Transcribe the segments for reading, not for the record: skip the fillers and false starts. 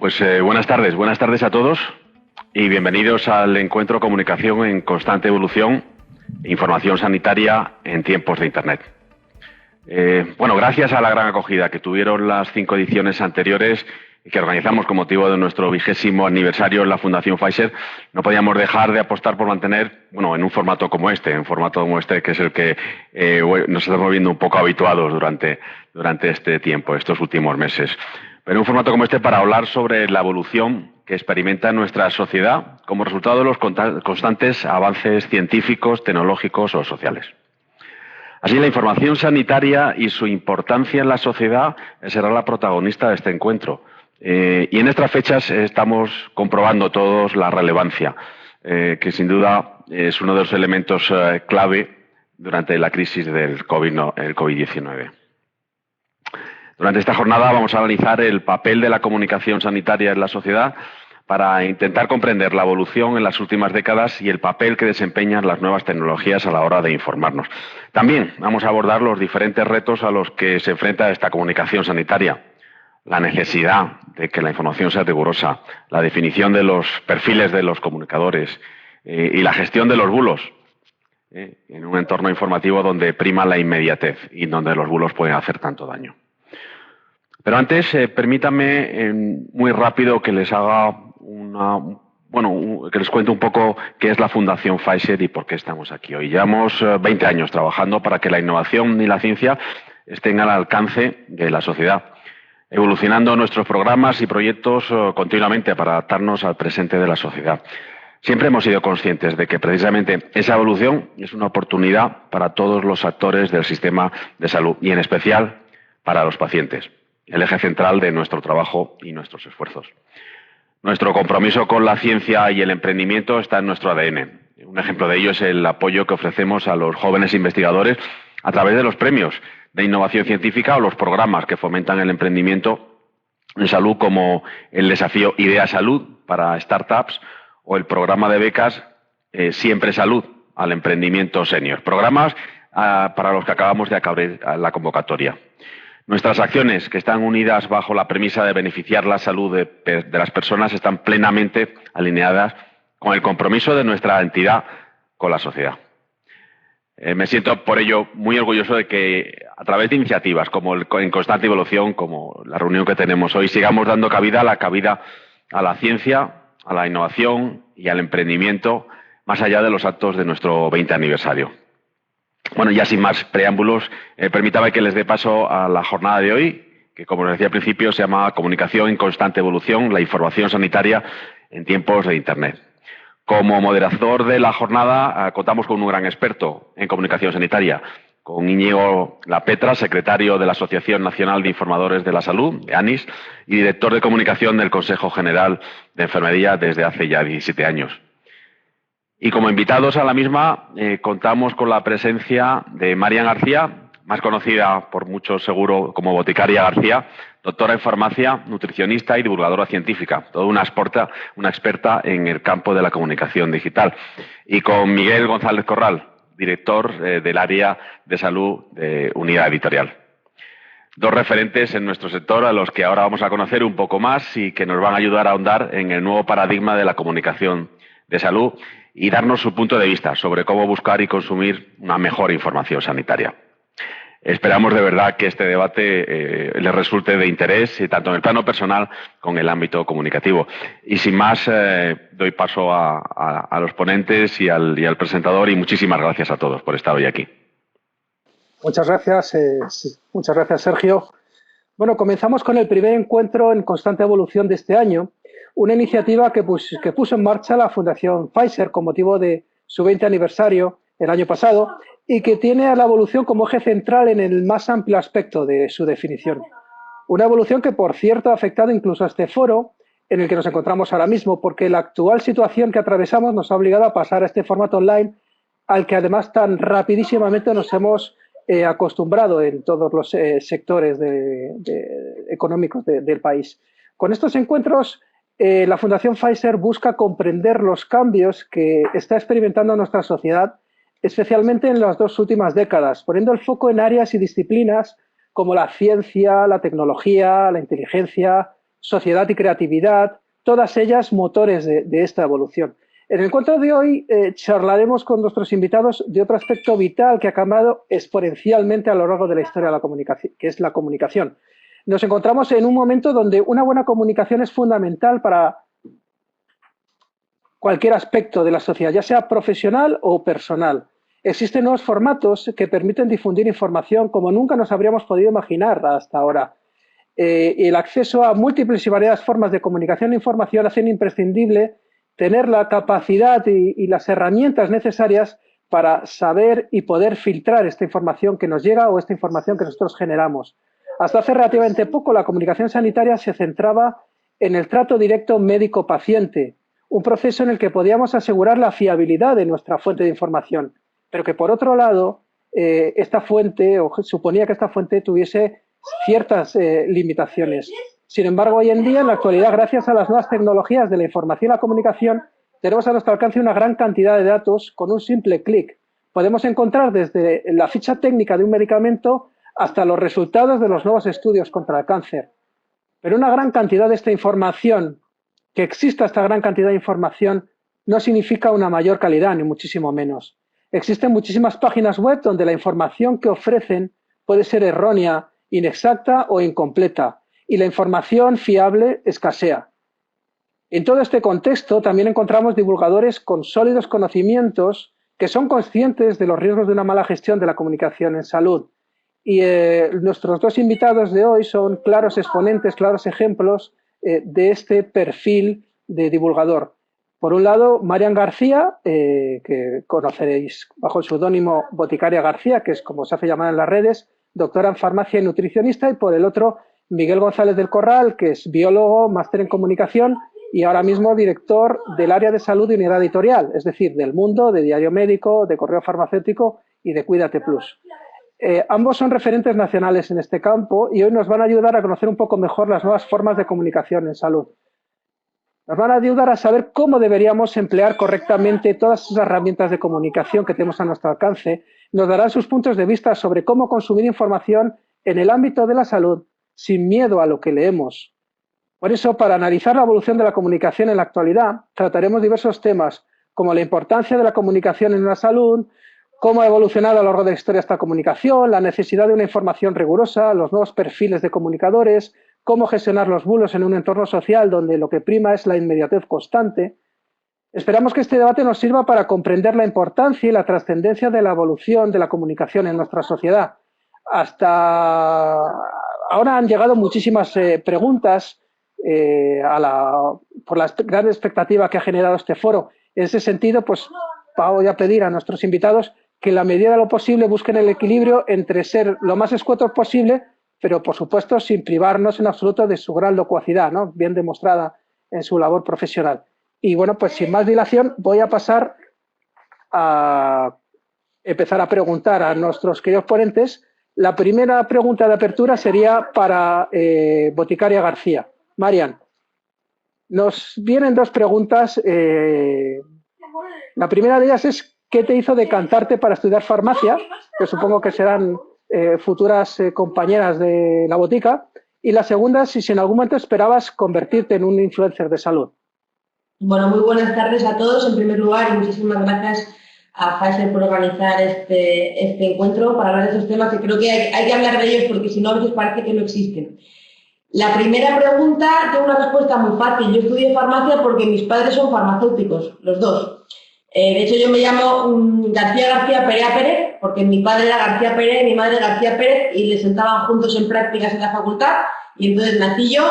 Buenas tardes a todos y bienvenidos al encuentro Comunicación en Constante Evolución, Información Sanitaria en Tiempos de Internet. Gracias a la gran acogida que tuvieron las 5 ediciones anteriores y que organizamos con motivo de nuestro 20º aniversario en la Fundación Pfizer, no podíamos dejar de apostar por mantener, en un formato como este, que es el que nos estamos viendo un poco habituados durante este tiempo, estos últimos meses. Pero un formato como este para hablar sobre la evolución que experimenta nuestra sociedad como resultado de los constantes avances científicos, tecnológicos o sociales. Así, la información sanitaria y su importancia en la sociedad será la protagonista de este encuentro. Y en estas fechas estamos comprobando todos la relevancia, que sin duda es uno de los elementos clave durante la crisis del COVID-19. Durante esta jornada vamos a analizar el papel de la comunicación sanitaria en la sociedad para intentar comprender la evolución en las últimas décadas y el papel que desempeñan las nuevas tecnologías a la hora de informarnos. También vamos a abordar los diferentes retos a los que se enfrenta esta comunicación sanitaria, la necesidad de que la información sea rigurosa, la definición de los perfiles de los comunicadores y la gestión de los bulos en un entorno informativo donde prima la inmediatez y donde los bulos pueden hacer tanto daño. Pero antes, permítanme muy rápido que les haga que les cuente un poco qué es la Fundación Pfizer y por qué estamos aquí hoy. Llevamos 20 años trabajando para que la innovación y la ciencia estén al alcance de la sociedad, evolucionando nuestros programas y proyectos continuamente para adaptarnos al presente de la sociedad. Siempre hemos sido conscientes de que precisamente esa evolución es una oportunidad para todos los actores del sistema de salud y en especial para los pacientes, el eje central de nuestro trabajo y nuestros esfuerzos. Nuestro compromiso con la ciencia y el emprendimiento está en nuestro ADN. Un ejemplo de ello es el apoyo que ofrecemos a los jóvenes investigadores a través de los premios de innovación científica o los programas que fomentan el emprendimiento en salud, como el desafío Idea Salud para startups o el programa de becas Siempre Salud al emprendimiento senior. Programas para los que acabamos de acabar la convocatoria. Nuestras acciones, que están unidas bajo la premisa de beneficiar la salud de las personas, están plenamente alineadas con el compromiso de nuestra entidad con la sociedad. Me siento por ello muy orgulloso de que a través de iniciativas como en constante evolución, como la reunión que tenemos hoy, sigamos dando cabida a la ciencia, a la innovación y al emprendimiento, más allá de los actos de nuestro 20 aniversario. Ya sin más preámbulos, permítame que les dé paso a la jornada de hoy, que como les decía al principio se llama Comunicación en Constante Evolución, la información sanitaria en tiempos de Internet. Como moderador de la jornada contamos con un gran experto en comunicación sanitaria, con Íñigo Lapetra, secretario de la Asociación Nacional de Informadores de la Salud, ANIS, y director de comunicación del Consejo General de Enfermería desde hace ya 17 años. Y como invitados a la misma, contamos con la presencia de Marian García, más conocida por muchos seguro como Boticaria García, doctora en farmacia, nutricionista y divulgadora científica, toda una experta en el campo de la comunicación digital. Y con Miguel González Corral, director del área de salud de Unidad Editorial. Dos referentes en nuestro sector a los que ahora vamos a conocer un poco más y que nos van a ayudar a ahondar en el nuevo paradigma de la comunicación de salud y darnos su punto de vista sobre cómo buscar y consumir una mejor información sanitaria. Esperamos de verdad que este debate les resulte de interés, tanto en el plano personal como en el ámbito comunicativo. Y sin más, doy paso a los ponentes y al presentador, y muchísimas gracias a todos por estar hoy aquí. Muchas gracias, Sergio. Comenzamos con el primer encuentro en constante evolución de este año, una iniciativa que puso en marcha la Fundación Pfizer con motivo de su 20 aniversario el año pasado y que tiene a la evolución como eje central en el más amplio aspecto de su definición. Una evolución que, por cierto, ha afectado incluso a este foro en el que nos encontramos ahora mismo, porque la actual situación que atravesamos nos ha obligado a pasar a este formato online al que además tan rapidísimamente nos hemos acostumbrado en todos los sectores económicos del país. Con estos encuentros, la Fundación Pfizer busca comprender los cambios que está experimentando nuestra sociedad, especialmente en las 2 últimas décadas, poniendo el foco en áreas y disciplinas como la ciencia, la tecnología, la inteligencia, sociedad y creatividad, todas ellas motores de esta evolución. En el encuentro de hoy charlaremos con nuestros invitados de otro aspecto vital que ha cambiado exponencialmente a lo largo de la historia de la comunicación, que es la comunicación. Nos encontramos en un momento donde una buena comunicación es fundamental para cualquier aspecto de la sociedad, ya sea profesional o personal. Existen nuevos formatos que permiten difundir información como nunca nos habríamos podido imaginar hasta ahora. El acceso a múltiples y variadas formas de comunicación e información hacen imprescindible tener la capacidad y las herramientas necesarias para saber y poder filtrar esta información que nos llega o esta información que nosotros generamos. Hasta hace relativamente poco la comunicación sanitaria se centraba en el trato directo médico-paciente, un proceso en el que podíamos asegurar la fiabilidad de nuestra fuente de información, pero que por otro lado esta fuente, o suponía que esta fuente tuviese ciertas limitaciones. Sin embargo, hoy en día, en la actualidad, gracias a las nuevas tecnologías de la información y la comunicación, tenemos a nuestro alcance una gran cantidad de datos con un simple clic. Podemos encontrar desde la ficha técnica de un medicamento hasta los resultados de los nuevos estudios contra el cáncer. Pero una gran cantidad de esta información, que exista esta gran cantidad de información, no significa una mayor calidad, ni muchísimo menos. Existen muchísimas páginas web donde la información que ofrecen puede ser errónea, inexacta o incompleta, y la información fiable escasea. En todo este contexto también encontramos divulgadores con sólidos conocimientos que son conscientes de los riesgos de una mala gestión de la comunicación en salud. Y nuestros dos invitados de hoy son claros exponentes, claros ejemplos de este perfil de divulgador. Por un lado, Marian García, que conoceréis bajo el seudónimo Boticaria García, que es como se hace llamar en las redes, doctora en farmacia y nutricionista, y por el otro, Miguel González del Corral, que es biólogo, máster en comunicación y ahora mismo director del área de salud y unidad editorial, es decir, del Mundo, de Diario Médico, de Correo Farmacéutico y de Cuídate Plus. Ambos son referentes nacionales en este campo y hoy nos van a ayudar a conocer un poco mejor las nuevas formas de comunicación en salud. Nos van a ayudar a saber cómo deberíamos emplear correctamente todas esas herramientas de comunicación que tenemos a nuestro alcance. Nos darán sus puntos de vista sobre cómo consumir información en el ámbito de la salud sin miedo a lo que leemos. Por eso, para analizar la evolución de la comunicación en la actualidad, trataremos diversos temas, como la importancia de la comunicación en la salud, cómo ha evolucionado a lo largo de la historia esta comunicación, la necesidad de una información rigurosa, los nuevos perfiles de comunicadores, cómo gestionar los bulos en un entorno social donde lo que prima es la inmediatez constante. Esperamos que este debate nos sirva para comprender la importancia y la trascendencia de la evolución de la comunicación en nuestra sociedad. Hasta ahora han llegado muchísimas preguntas por la gran expectativa que ha generado este foro. En ese sentido, pues voy a pedir a nuestros invitados que en la medida de lo posible busquen el equilibrio entre ser lo más escuetos posible, pero por supuesto sin privarnos en absoluto de su gran locuacidad, ¿no? Bien demostrada en su labor profesional. Y bueno, pues sin más dilación voy a pasar a empezar a preguntar a nuestros queridos ponentes. La primera pregunta de apertura sería para Boticaria García. Marian, nos vienen dos preguntas. La primera de ellas es ¿qué te hizo decantarte para estudiar farmacia? Que supongo que serán futuras compañeras de la botica. Y la segunda es si en algún momento esperabas convertirte en un influencer de salud. Bueno, muy buenas tardes a todos en primer lugar y muchísimas gracias a Pfizer por organizar este encuentro para hablar de estos temas que creo que hay que hablar de ellos porque si no a veces parece que no existen. La primera pregunta, tengo una respuesta muy fácil. Yo estudié farmacia porque mis padres son farmacéuticos, los dos. De hecho, yo me llamo García Pérez, porque mi padre era García Pérez y mi madre García Pérez y les sentaban juntos en prácticas en la facultad y entonces nací yo,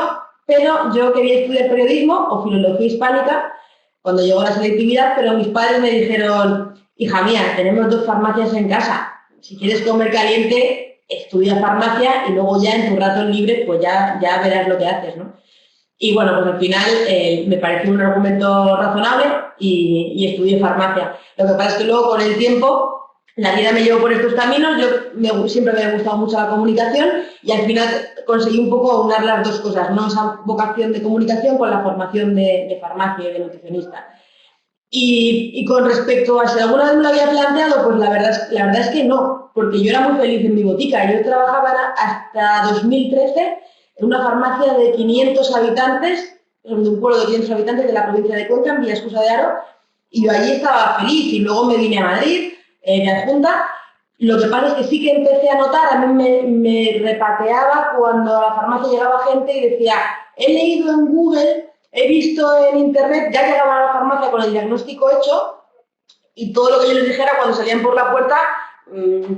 pero yo quería estudiar periodismo o filología hispánica cuando llegó la selectividad, pero mis padres me dijeron, hija mía, tenemos dos farmacias en casa, si quieres comer caliente, estudia farmacia y luego ya en tus ratos libres pues ya verás lo que haces, ¿no? Y bueno, pues al final me pareció un argumento razonable y estudié farmacia. Lo que pasa es que luego con el tiempo la vida me llevó por estos caminos, siempre me ha gustado mucho la comunicación y al final conseguí un poco aunar las dos cosas, ¿no? Esa vocación de comunicación con la formación de farmacia y de nutricionista. Y con respecto a si alguna vez me lo había planteado, pues la verdad es que no, porque yo era muy feliz en mi botica. Yo trabajaba hasta 2013 en una farmacia de 500 habitantes, de un pueblo de 500 habitantes de la provincia de Cuenca, en Villaescusa de Haro, y yo allí estaba feliz y luego me vine a Madrid, de adjunta. Lo que pasa es que sí que empecé a notar, a mí me repateaba cuando a la farmacia llegaba gente y decía, he leído en Google, he visto en internet, ya llegaban a la farmacia con el diagnóstico hecho y todo lo que yo les dijera cuando salían por la puerta,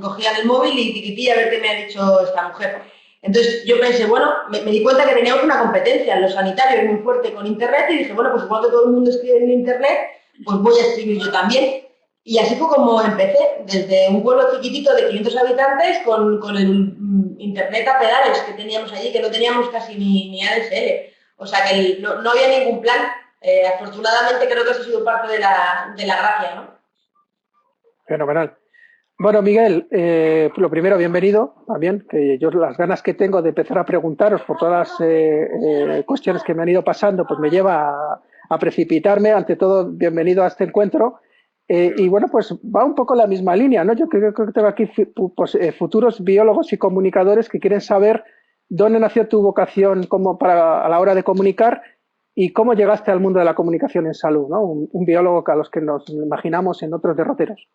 cogían el móvil y tiquití a ver qué me ha dicho esta mujer. Entonces yo pensé, bueno, me di cuenta que teníamos una competencia en los sanitarios muy fuerte con internet y dije, bueno, pues igual que todo el mundo escribe en internet, pues voy a escribir yo también. Y así fue como empecé, desde un pueblo chiquitito de 500 habitantes con el internet a pedales que teníamos allí, que no teníamos casi ni ADSL. O sea que no había ningún plan. Afortunadamente creo que eso ha sido parte de la gracia, ¿no? Fenomenal. Bueno, Miguel, lo primero, bienvenido también, que yo las ganas que tengo de empezar a preguntaros por todas las cuestiones que me han ido pasando, pues me lleva a precipitarme. Ante todo, bienvenido a este encuentro. Y bueno, pues va un poco la misma línea, ¿no? Yo creo que tengo aquí pues, futuros biólogos y comunicadores que quieren saber dónde nació tu vocación a la hora de comunicar y cómo llegaste al mundo de la comunicación en salud, ¿no? Un biólogo a los que nos imaginamos en otros derroteros.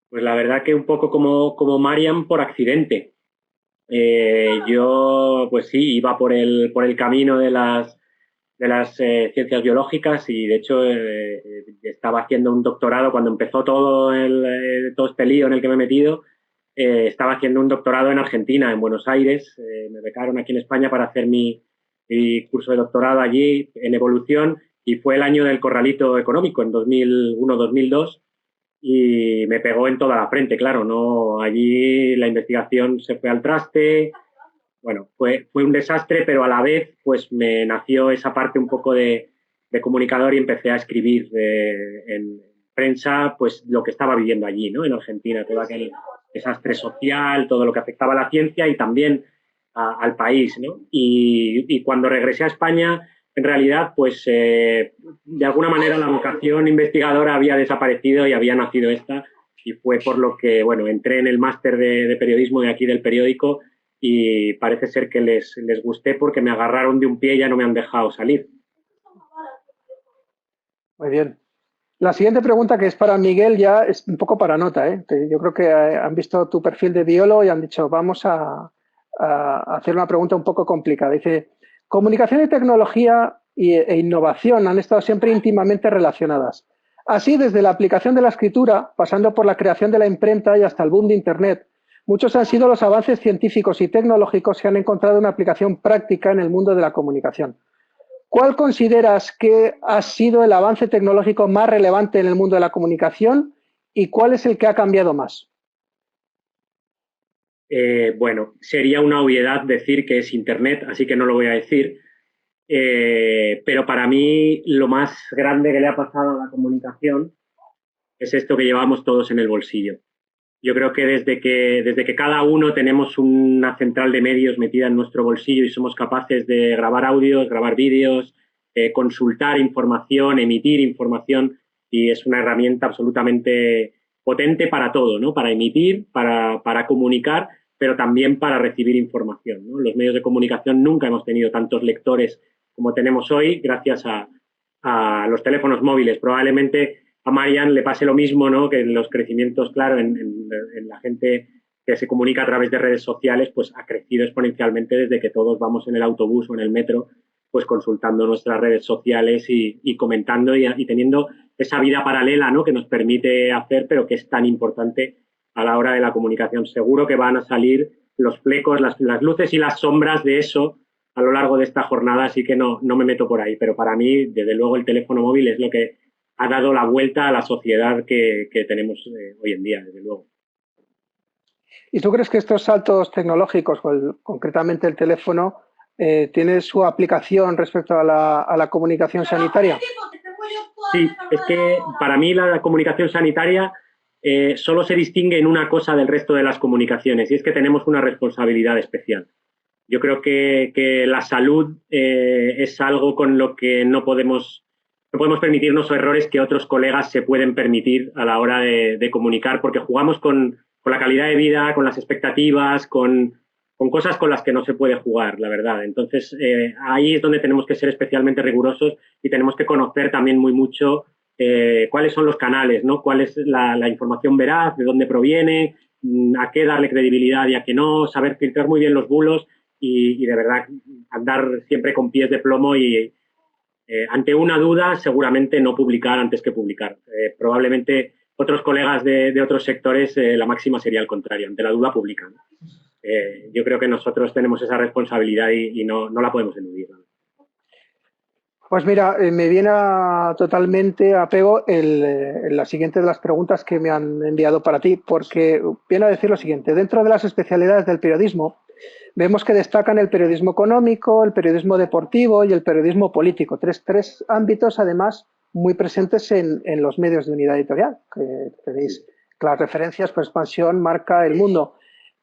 Pues la verdad que un poco como Marian por accidente. Yo, pues sí, iba por el camino de las ciencias biológicas y de hecho estaba haciendo un doctorado cuando empezó todo este lío en el que me he metido. Estaba haciendo un doctorado en Argentina, en Buenos Aires. Me becaron aquí en España para hacer mi curso de doctorado allí en evolución y fue el año del corralito económico, en 2001-2002. Y me pegó en toda la frente, claro, ¿no? Allí la investigación se fue al traste. Bueno, fue un desastre, pero a la vez pues me nació esa parte un poco de comunicador y empecé a escribir en prensa pues lo que estaba viviendo allí, ¿no? En Argentina, todo aquel desastre social, todo lo que afectaba a la ciencia y también al país, ¿no? Y cuando regresé a España, en realidad, pues de alguna manera la vocación investigadora había desaparecido y había nacido esta y fue por lo que, bueno, entré en el máster de periodismo de aquí del periódico y parece ser que les gusté porque me agarraron de un pie y ya no me han dejado salir. Muy bien. La siguiente pregunta, que es para Miguel, ya es un poco para nota, ¿eh? Yo creo que han visto tu perfil de biólogo y han dicho, vamos a hacer una pregunta un poco complicada. Dice, comunicación y tecnología e innovación han estado siempre íntimamente relacionadas. Así, desde la aplicación de la escritura, pasando por la creación de la imprenta y hasta el boom de Internet, muchos han sido los avances científicos y tecnológicos que han encontrado una aplicación práctica en el mundo de la comunicación. ¿Cuál consideras que ha sido el avance tecnológico más relevante en el mundo de la comunicación y cuál es el que ha cambiado más? Bueno, sería una obviedad decir que es Internet, así que no lo voy a decir. Pero para mí lo más grande que le ha pasado a la comunicación es esto que llevamos todos en el bolsillo. Yo creo que desde que cada uno tenemos una central de medios metida en nuestro bolsillo y somos capaces de grabar audios, grabar vídeos, consultar información, emitir información, y es una herramienta absolutamente potente para todo, ¿no? Para emitir, para comunicar, pero también para recibir información, ¿no? Los medios de comunicación nunca hemos tenido tantos lectores como tenemos hoy gracias a los teléfonos móviles. Probablemente a Marian le pase lo mismo, ¿no? Que los crecimientos, claro, en la gente que se comunica a través de redes sociales, pues ha crecido exponencialmente desde que todos vamos en el autobús o en el metro, pues consultando nuestras redes sociales y comentando y teniendo esa vida paralela, ¿no? Que nos permite hacer, pero que es tan importante a la hora de la comunicación. Seguro que van a salir los flecos, las luces y las sombras de eso a lo largo de esta jornada, así que no me meto por ahí. Pero para mí, desde luego, el teléfono móvil es lo que ha dado la vuelta a la sociedad que tenemos hoy en día, desde luego. ¿Y tú crees que estos saltos tecnológicos, concretamente el teléfono, tiene su aplicación respecto a la comunicación sanitaria? Sí, es que para mí la comunicación sanitaria solo se distingue en una cosa del resto de las comunicaciones, y es que tenemos una responsabilidad especial. Yo creo que la salud es algo con lo que no podemos permitirnos errores que otros colegas se pueden permitir a la hora de comunicar, porque jugamos con la calidad de vida, con las expectativas, con con cosas con las que no se puede jugar, la verdad. Entonces, ahí es donde tenemos que ser especialmente rigurosos y tenemos que conocer también muy mucho cuáles son los canales, ¿no? Cuál es la información veraz, de dónde proviene, a qué darle credibilidad y a qué no, saber filtrar muy bien los bulos y de verdad andar siempre con pies de plomo y ante una duda seguramente no publicar antes que publicar. Probablemente otros colegas de otros sectores la máxima sería al contrario, ante la duda publican. Yo creo que nosotros tenemos esa responsabilidad y no la podemos eludir, ¿no? Pues mira, me viene totalmente a pego la siguiente de las preguntas que me han enviado para ti, porque viene a decir lo siguiente. Dentro de las especialidades del periodismo, vemos que destacan el periodismo económico, el periodismo deportivo y el periodismo político. Tres ámbitos, además, muy presentes en los medios de Unidad Editorial, que tenéis claras referencias por Expansión, Marca, El Mundo.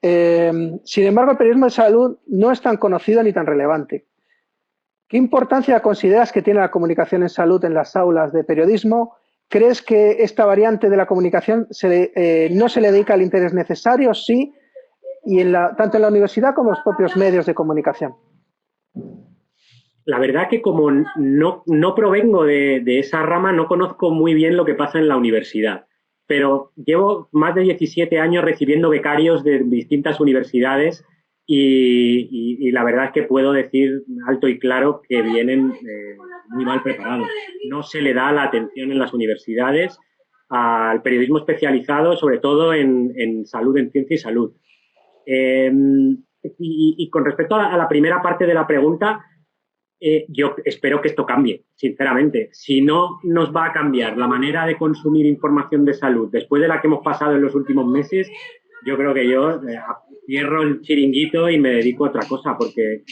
Sin embargo, el periodismo de salud no es tan conocido ni tan relevante. ¿Qué importancia consideras que tiene la comunicación en salud en las aulas de periodismo? ¿Crees que esta variante de la comunicación no se le dedica el interés necesario? Sí, y tanto en la universidad como en los propios medios de comunicación. La verdad que como no provengo de esa rama, no conozco muy bien lo que pasa en la universidad, pero llevo más de 17 años recibiendo becarios de distintas universidades y la verdad es que puedo decir alto y claro que vienen muy mal preparados. No se le da la atención en las universidades al periodismo especializado, sobre todo en salud, en ciencia y salud. Y con respecto a la primera parte de la pregunta, yo espero que esto cambie, sinceramente. Si no nos va a cambiar la manera de consumir información de salud después de la que hemos pasado en los últimos meses, yo creo que yo cierro el chiringuito y me dedico a otra cosa, porque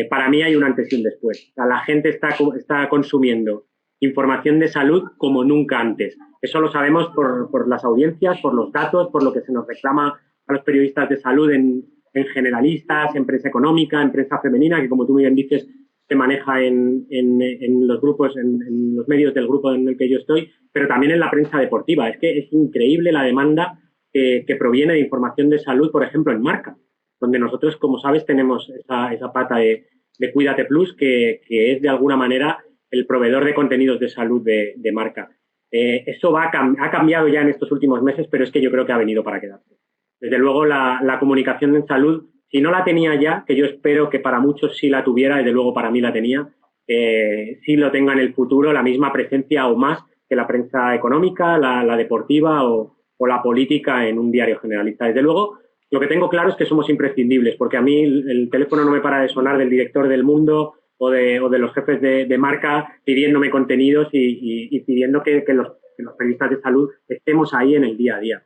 para mí hay un antes y un después. O sea, la gente está consumiendo información de salud como nunca antes. Eso lo sabemos por las audiencias, por los datos, por lo que se nos reclama a los periodistas de salud en generalistas, en prensa económica, en prensa femenina, que como tú muy bien dices, se maneja en los grupos, en los medios del grupo en el que yo estoy, pero también en la prensa deportiva. Es que es increíble la demanda que proviene de información de salud, por ejemplo, en Marca, donde nosotros, como sabes, tenemos esa pata de Cuídate Plus, que es de alguna manera el proveedor de contenidos de salud de Marca. Eso ha cambiado ya en estos últimos meses, pero es que yo creo que ha venido para quedarse. Desde luego, la comunicación en salud, si no la tenía ya, que yo espero que para muchos sí la tuviera, desde luego para mí la tenía, sí lo tenga en el futuro, la misma presencia o más que la prensa económica, la deportiva o la política en un diario generalista. Desde luego, lo que tengo claro es que somos imprescindibles, porque a mí el teléfono no me para de sonar del director del Mundo o de los jefes de Marca pidiéndome contenidos y pidiendo que los periodistas de salud estemos ahí en el día a día.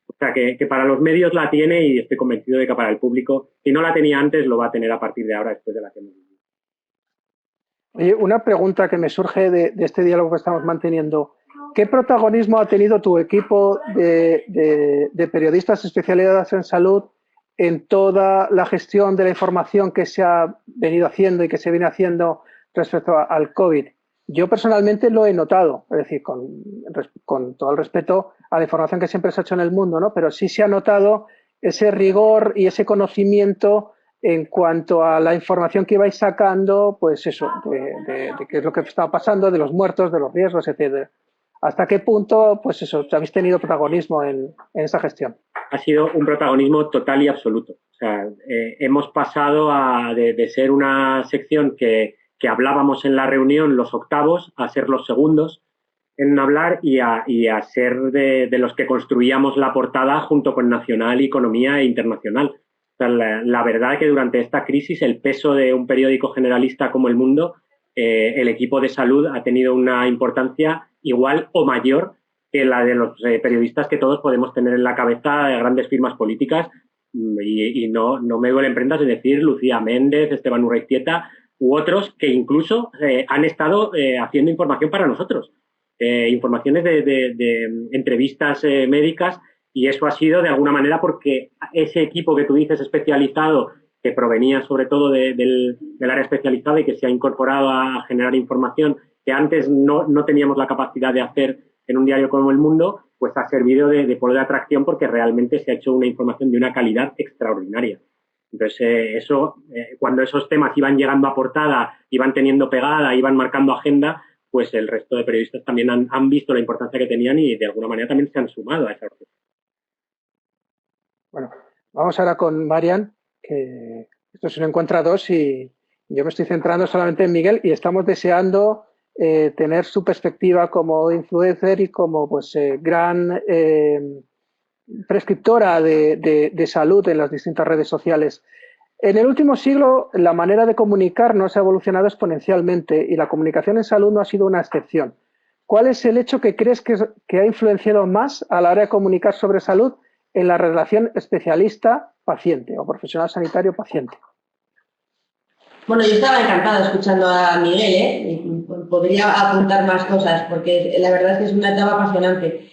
O sea, que para los medios la tiene y estoy convencido de que para el público, si no la tenía antes, lo va a tener a partir de ahora, después de la que hemos vivido. Oye, una pregunta que me surge de este diálogo que estamos manteniendo. ¿Qué protagonismo ha tenido tu equipo de periodistas especializados en salud en toda la gestión de la información que se ha venido haciendo y que se viene haciendo respecto al COVID? Yo personalmente lo he notado, es decir, con todo el respeto a la información que siempre se ha hecho en el mundo, ¿no? Pero sí se ha notado ese rigor y ese conocimiento en cuanto a la información que ibais sacando, pues eso, de qué es lo que estaba pasando, de los muertos, de los riesgos, etcétera. ¿Hasta qué punto, pues eso, habéis tenido protagonismo en esa gestión? Ha sido un protagonismo total y absoluto. O sea, hemos pasado de ser una sección que hablábamos en la reunión los octavos a ser los segundos en hablar y a ser de los que construíamos la portada junto con Nacional, Economía e Internacional. O sea, la verdad es que durante esta crisis el peso de un periódico generalista como El Mundo, el equipo de salud ha tenido una importancia igual o mayor que la de los periodistas que todos podemos tener en la cabeza de grandes firmas políticas y no me duelen prendas de decir Lucía Méndez, Esteban Urreiztieta u otros que incluso han estado haciendo información para nosotros, informaciones de entrevistas médicas, y eso ha sido de alguna manera porque ese equipo que tú dices especializado, que provenía sobre todo del área especializada y que se ha incorporado a generar información que antes no teníamos la capacidad de hacer en un diario como El Mundo, pues ha servido de polo de atracción porque realmente se ha hecho una información de una calidad extraordinaria. Entonces, cuando esos temas iban llegando a portada, iban teniendo pegada, iban marcando agenda, pues el resto de periodistas también han visto la importancia que tenían y de alguna manera también se han sumado a esa orquesta. Bueno, vamos ahora con Marian, que esto es un encuentro a dos y yo me estoy centrando solamente en Miguel y estamos deseando tener su perspectiva como influencer y como pues gran prescriptora de salud en las distintas redes sociales. En el último siglo, la manera de comunicarnos ha evolucionado exponencialmente y la comunicación en salud no ha sido una excepción. ¿Cuál es el hecho que crees que ha influenciado más a la hora de comunicar sobre salud en la relación especialista-paciente o profesional sanitario-paciente? Bueno, yo estaba encantada escuchando a Miguel, y podría apuntar más cosas porque la verdad es que es una etapa apasionante.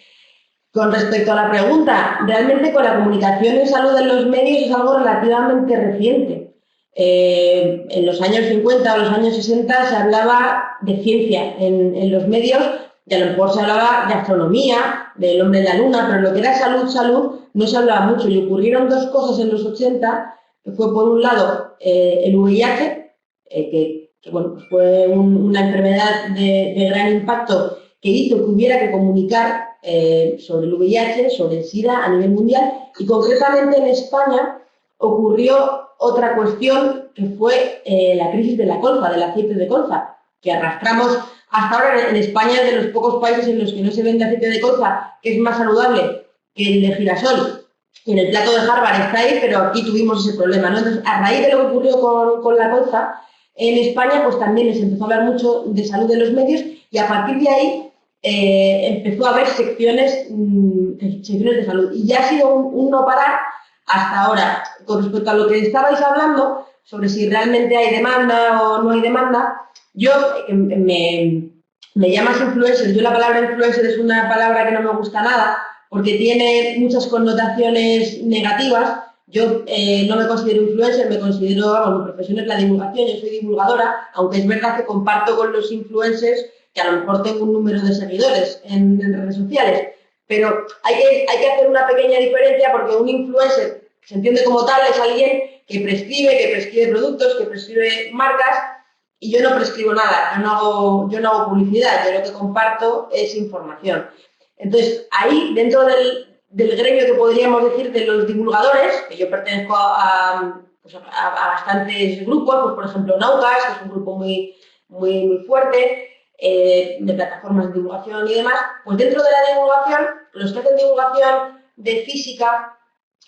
Con respecto a la pregunta, realmente con la comunicación en salud en los medios es algo relativamente reciente. En los años 50 o los años 60 se hablaba de ciencia en los medios y a lo mejor se hablaba de astronomía, del hombre en la luna, pero lo que era salud no se hablaba mucho y ocurrieron dos cosas en los 80, que fue por un lado el VIH, que bueno, pues fue una enfermedad de gran impacto que hizo que hubiera que comunicar sobre el VIH, sobre el SIDA a nivel mundial y concretamente en España ocurrió otra cuestión que fue la crisis de la colza, del aceite de colza, que arrastramos hasta ahora. En España es de los pocos países en los que no se vende aceite de colza, que es más saludable que el de girasol. Y en el plato de Harvard está ahí, pero aquí tuvimos ese problema, ¿no? Entonces, a raíz de lo que ocurrió con la colza, en España pues también se empezó a hablar mucho de salud en los medios y a partir de ahí empezó a haber secciones de salud. Y ya ha sido un no parar hasta ahora. Con respecto a lo que estabais hablando, sobre si realmente hay demanda o no hay demanda, yo me llamas influencer. Yo la palabra influencer es una palabra que no me gusta nada porque tiene muchas connotaciones negativas. Yo no me considero influencer, me considero, bueno, mi profesión es la divulgación, yo soy divulgadora, aunque es verdad que comparto con los influencers que a lo mejor tengo un número de seguidores en redes sociales, pero hay que hacer una pequeña diferencia porque un influencer, se entiende como tal, es alguien que prescribe productos, que prescribe marcas, y yo no prescribo nada, yo no hago publicidad, yo lo que comparto es información. Entonces, ahí, dentro del gremio que podríamos decir de los divulgadores, que yo pertenezco a bastantes grupos, pues por ejemplo Naucas, que es un grupo muy fuerte, de plataformas de divulgación y demás, pues dentro de la divulgación, los que hacen divulgación de física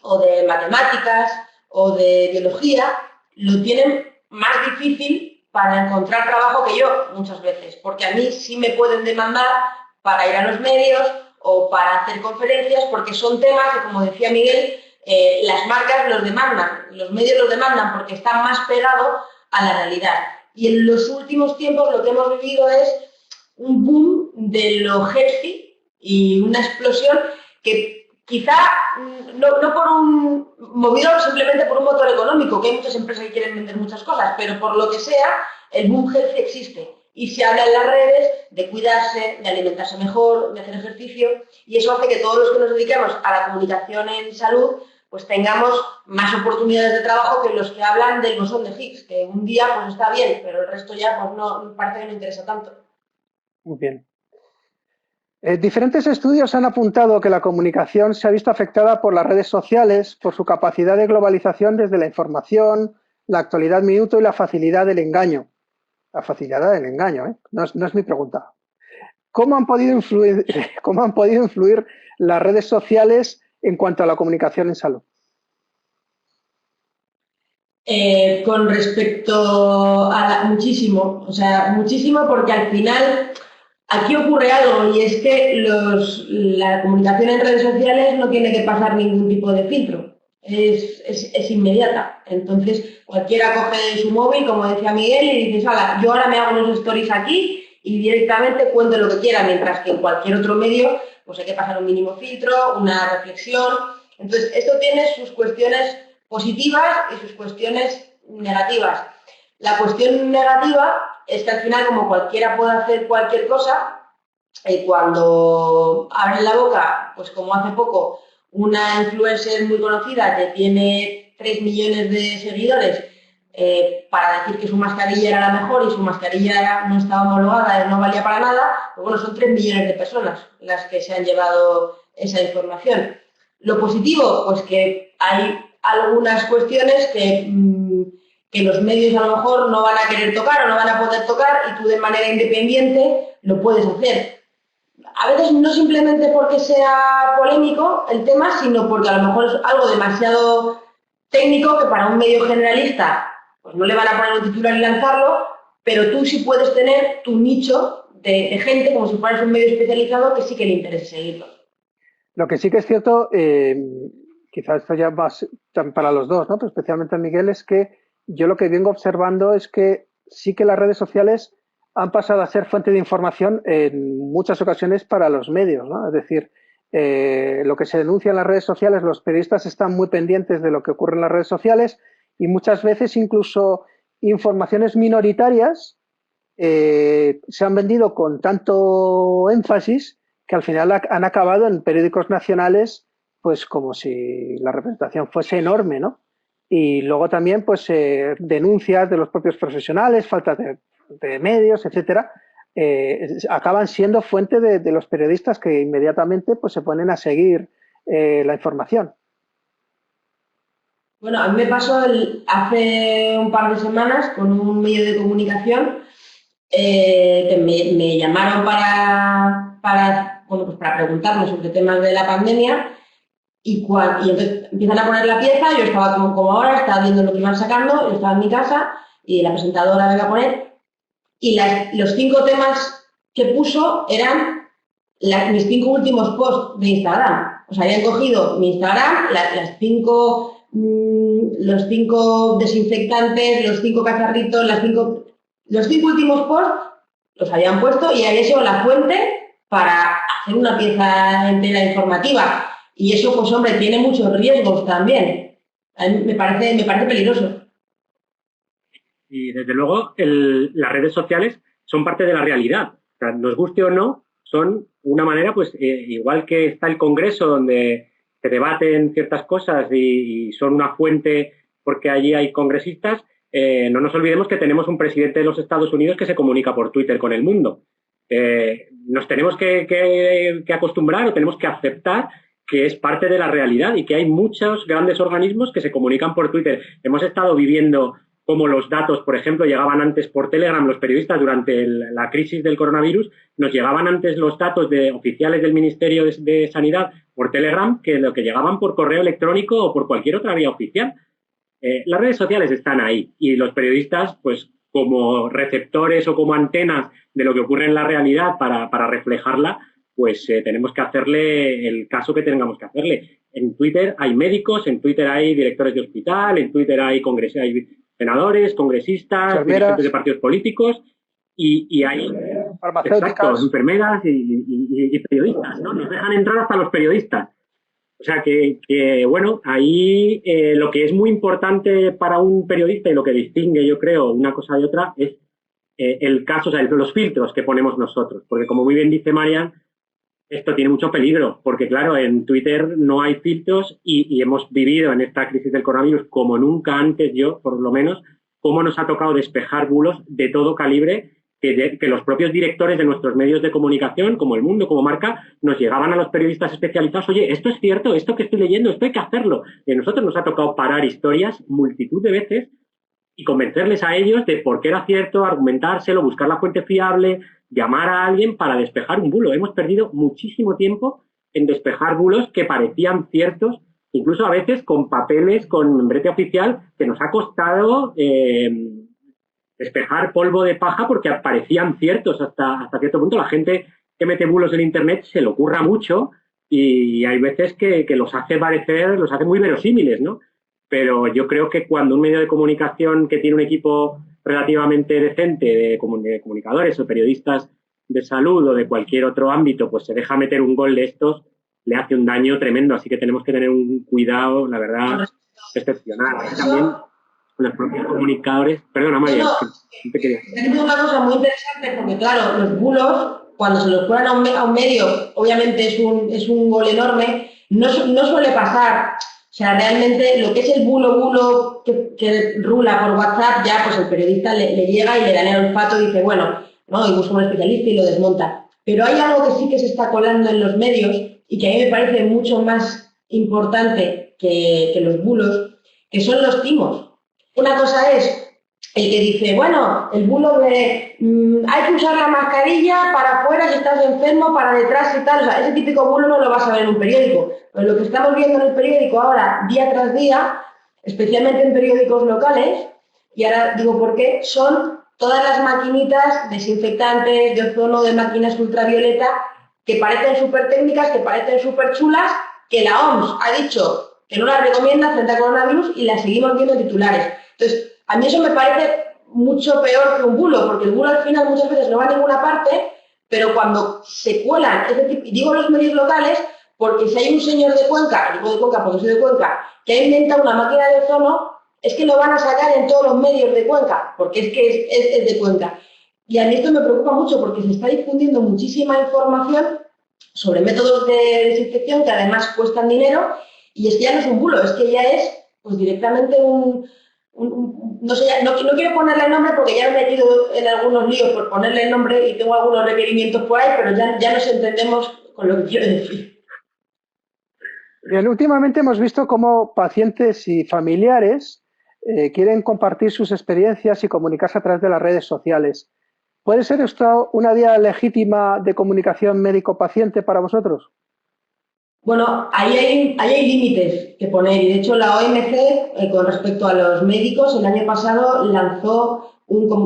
o de matemáticas o de biología, lo tienen más difícil para encontrar trabajo que yo muchas veces, porque a mí sí me pueden demandar para ir a los medios o para hacer conferencias, porque son temas que, como decía Miguel, las marcas los demandan, los medios los demandan porque están más pegados a la realidad. Y en los últimos tiempos lo que hemos vivido es un boom de lo healthy y una explosión que quizá no por un movido simplemente por un motor económico, que hay muchas empresas que quieren vender muchas cosas, pero por lo que sea, el boom healthy existe. Y se habla en las redes de cuidarse, de alimentarse mejor, de hacer ejercicio, y eso hace que todos los que nos dedicamos a la comunicación en salud pues tengamos más oportunidades de trabajo que los que hablan del bosón de Higgs, que un día pues está bien, pero el resto ya pues no, parece que no interesa tanto. Muy bien. Diferentes estudios han apuntado que la comunicación se ha visto afectada por las redes sociales, por su capacidad de globalización desde la información, la actualidad minuto y la facilidad del engaño. La facilidad del engaño, ¿eh? No es mi pregunta. ¿Cómo han podido influir las redes sociales en cuanto a la comunicación en salud? Con respecto a muchísimo, o sea, muchísimo porque al final aquí ocurre algo y es que la comunicación en redes sociales no tiene que pasar ningún tipo de filtro, es inmediata. Entonces cualquiera coge su móvil, como decía Miguel, y dice, "Hala, yo ahora me hago unos stories aquí y directamente cuento lo que quiera", mientras que en cualquier otro medio pues hay que pasar un mínimo filtro, una reflexión. Entonces esto tiene sus cuestiones positivas y sus cuestiones negativas. La cuestión negativa es que al final, como cualquiera puede hacer cualquier cosa, cuando abren la boca, pues como hace poco, una influencer muy conocida que tiene 3 millones de seguidores para decir que su mascarilla era la mejor y su mascarilla no estaba homologada, no valía para nada, pues bueno, son 3 millones de personas las que se han llevado esa información. Lo positivo, pues que hay algunas cuestiones que los medios a lo mejor no van a querer tocar o no van a poder tocar y tú de manera independiente lo puedes hacer. A veces no simplemente porque sea polémico el tema, sino porque a lo mejor es algo demasiado técnico que para un medio generalista pues no le van a poner un titular y lanzarlo, pero tú sí puedes tener tu nicho de gente, como si fueras un medio especializado, que sí que le interese seguirlo. Lo que sí que es cierto, quizás esto ya va para los dos, ¿no? Pero especialmente a Miguel, es que yo lo que vengo observando es que sí que las redes sociales han pasado a ser fuente de información en muchas ocasiones para los medios, ¿no? Es decir, lo que se denuncia en las redes sociales, los periodistas están muy pendientes de lo que ocurre en las redes sociales y muchas veces incluso informaciones minoritarias se han vendido con tanto énfasis que al final han acabado en periódicos nacionales pues como si la representación fuese enorme, ¿no? Y luego también pues denuncias de los propios profesionales, falta de medios, etcétera, acaban siendo fuente de los periodistas que inmediatamente pues se ponen a seguir la información. Bueno, a mí me pasó hace un par de semanas con un medio de comunicación que me llamaron para preguntarme sobre temas de la pandemia y entonces empiezan a poner la pieza, yo estaba como ahora, estaba viendo lo que iban sacando, yo estaba en mi casa y la presentadora me iba a poner y los 5 temas que puso eran mis 5 últimos posts de Instagram. O sea, habían cogido mi Instagram, los 5 desinfectantes, los 5 cacharritos, los 5 últimos posts los habían puesto y había sido la fuente para hacer una pieza entera informativa. Y eso, pues hombre, tiene muchos riesgos también. A mí me parece peligroso. Y desde luego las redes sociales son parte de la realidad. O sea, nos guste o no, son una manera, pues igual que está el Congreso donde se debaten ciertas cosas y son una fuente porque allí hay congresistas, no nos olvidemos que tenemos un presidente de los Estados Unidos que se comunica por Twitter con el mundo. Nos tenemos que acostumbrar o tenemos que aceptar que es parte de la realidad y que hay muchos grandes organismos que se comunican por Twitter. Hemos estado viviendo cómo los datos, por ejemplo, llegaban antes por Telegram, los periodistas durante la crisis del coronavirus, nos llegaban antes los datos de oficiales del Ministerio de Sanidad por Telegram que lo que llegaban por correo electrónico o por cualquier otra vía oficial. Las redes sociales están ahí y los periodistas, pues como receptores o como antenas de lo que ocurre en la realidad para reflejarla, pues tenemos que hacerle el caso que tengamos que hacerle. En Twitter hay médicos, en Twitter hay directores de hospital, en Twitter hay senadores, congresistas, dirigentes de partidos políticos y hay enfermeras y periodistas, ¿no? Nos dejan entrar hasta los periodistas. O sea que bueno, ahí lo que es muy importante para un periodista y lo que distingue, yo creo, una cosa de otra es el caso, o sea, los filtros que ponemos nosotros. Porque como muy bien dice Marian, esto tiene mucho peligro, porque claro, en Twitter no hay filtros y hemos vivido en esta crisis del coronavirus como nunca antes, yo por lo menos, cómo nos ha tocado despejar bulos de todo calibre que los propios directores de nuestros medios de comunicación, como El Mundo, como Marca, nos llegaban a los periodistas especializados, oye, esto es cierto, esto que estoy leyendo, esto hay que hacerlo. Y a nosotros nos ha tocado parar historias multitud de veces y convencerles a ellos de por qué era cierto, argumentárselo, buscar la fuente fiable, llamar a alguien para despejar un bulo. Hemos perdido muchísimo tiempo en despejar bulos que parecían ciertos, incluso a veces con papeles, con membrete oficial, que nos ha costado despejar polvo de paja porque parecían ciertos hasta cierto punto. La gente que mete bulos en Internet se le ocurra mucho y hay veces que los hace parecer, los hace muy verosímiles, ¿no? Pero yo creo que cuando un medio de comunicación que tiene un equipo relativamente decente de comunicadores o periodistas de salud o de cualquier otro ámbito, pues se deja meter un gol de estos, le hace un daño tremendo. Así que tenemos que tener un cuidado, la verdad, excepcional. También los propios comunicadores... Perdona, María. Es una cosa muy interesante porque, claro, los bulos, cuando se los ponen a un medio, obviamente es un gol enorme. No suele pasar... O sea, realmente lo que es el bulo que rula por WhatsApp, ya pues el periodista le llega y le da el olfato y dice, bueno, ¿no? Y busca un especialista y lo desmonta. Pero hay algo que sí que se está colando en los medios y que a mí me parece mucho más importante que los bulos, que son los timos. Una cosa es el que dice, bueno, el bulo de hay que usar la mascarilla para afuera si estás enfermo, para detrás y tal. O sea, ese típico bulo no lo vas a ver en un periódico. Pero lo que estamos viendo en el periódico ahora, día tras día, especialmente en periódicos locales, y ahora digo por qué, son todas las maquinitas desinfectantes, de ozono, de máquinas ultravioleta, que parecen súper técnicas, que parecen súper chulas, que la OMS ha dicho que no las recomienda frente al coronavirus y las seguimos viendo en titulares. Entonces, a mí eso me parece mucho peor que un bulo, porque el bulo al final muchas veces no va a ninguna parte, pero cuando se cuelan, y digo los medios locales, porque si hay un señor de Cuenca, digo de Cuenca porque soy de Cuenca, que ha inventado una máquina de ozono, es que lo van a sacar en todos los medios de Cuenca, porque es que es de Cuenca. Y a mí esto me preocupa mucho porque se está difundiendo muchísima información sobre métodos de desinfección que además cuestan dinero, y es que ya no es un bulo, es que ya es pues directamente no sé, no quiero ponerle nombre porque ya me he metido en algunos líos por ponerle el nombre y tengo algunos requerimientos por ahí, pero ya nos entendemos con lo que quiero decir. Bien, últimamente hemos visto cómo pacientes y familiares quieren compartir sus experiencias y comunicarse a través de las redes sociales. ¿Puede ser esto una vía legítima de comunicación médico-paciente para vosotros? Bueno, ahí hay límites que poner y de hecho la OMC con respecto a los médicos el año pasado lanzó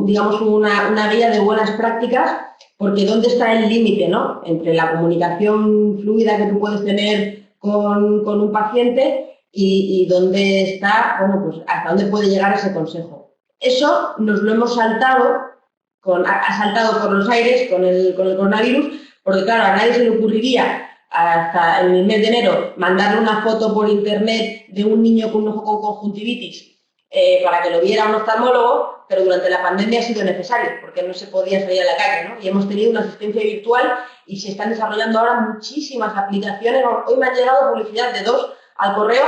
digamos una guía de buenas prácticas porque ¿dónde está el límite, ¿no? Entre la comunicación fluida que tú puedes tener con un paciente y dónde está, bueno, pues hasta dónde puede llegar ese consejo. Eso nos lo hemos saltado, ha saltado por los aires con el coronavirus, porque claro, a nadie se le ocurriría hasta en el mes de enero mandarle una foto por internet de un niño con un ojo con conjuntivitis para que lo viera un oftalmólogo, pero durante la pandemia ha sido necesario porque no se podía salir a la calle, ¿no? Y hemos tenido una asistencia virtual y se están desarrollando ahora muchísimas aplicaciones. Hoy me ha llegado publicidad de 2 al correo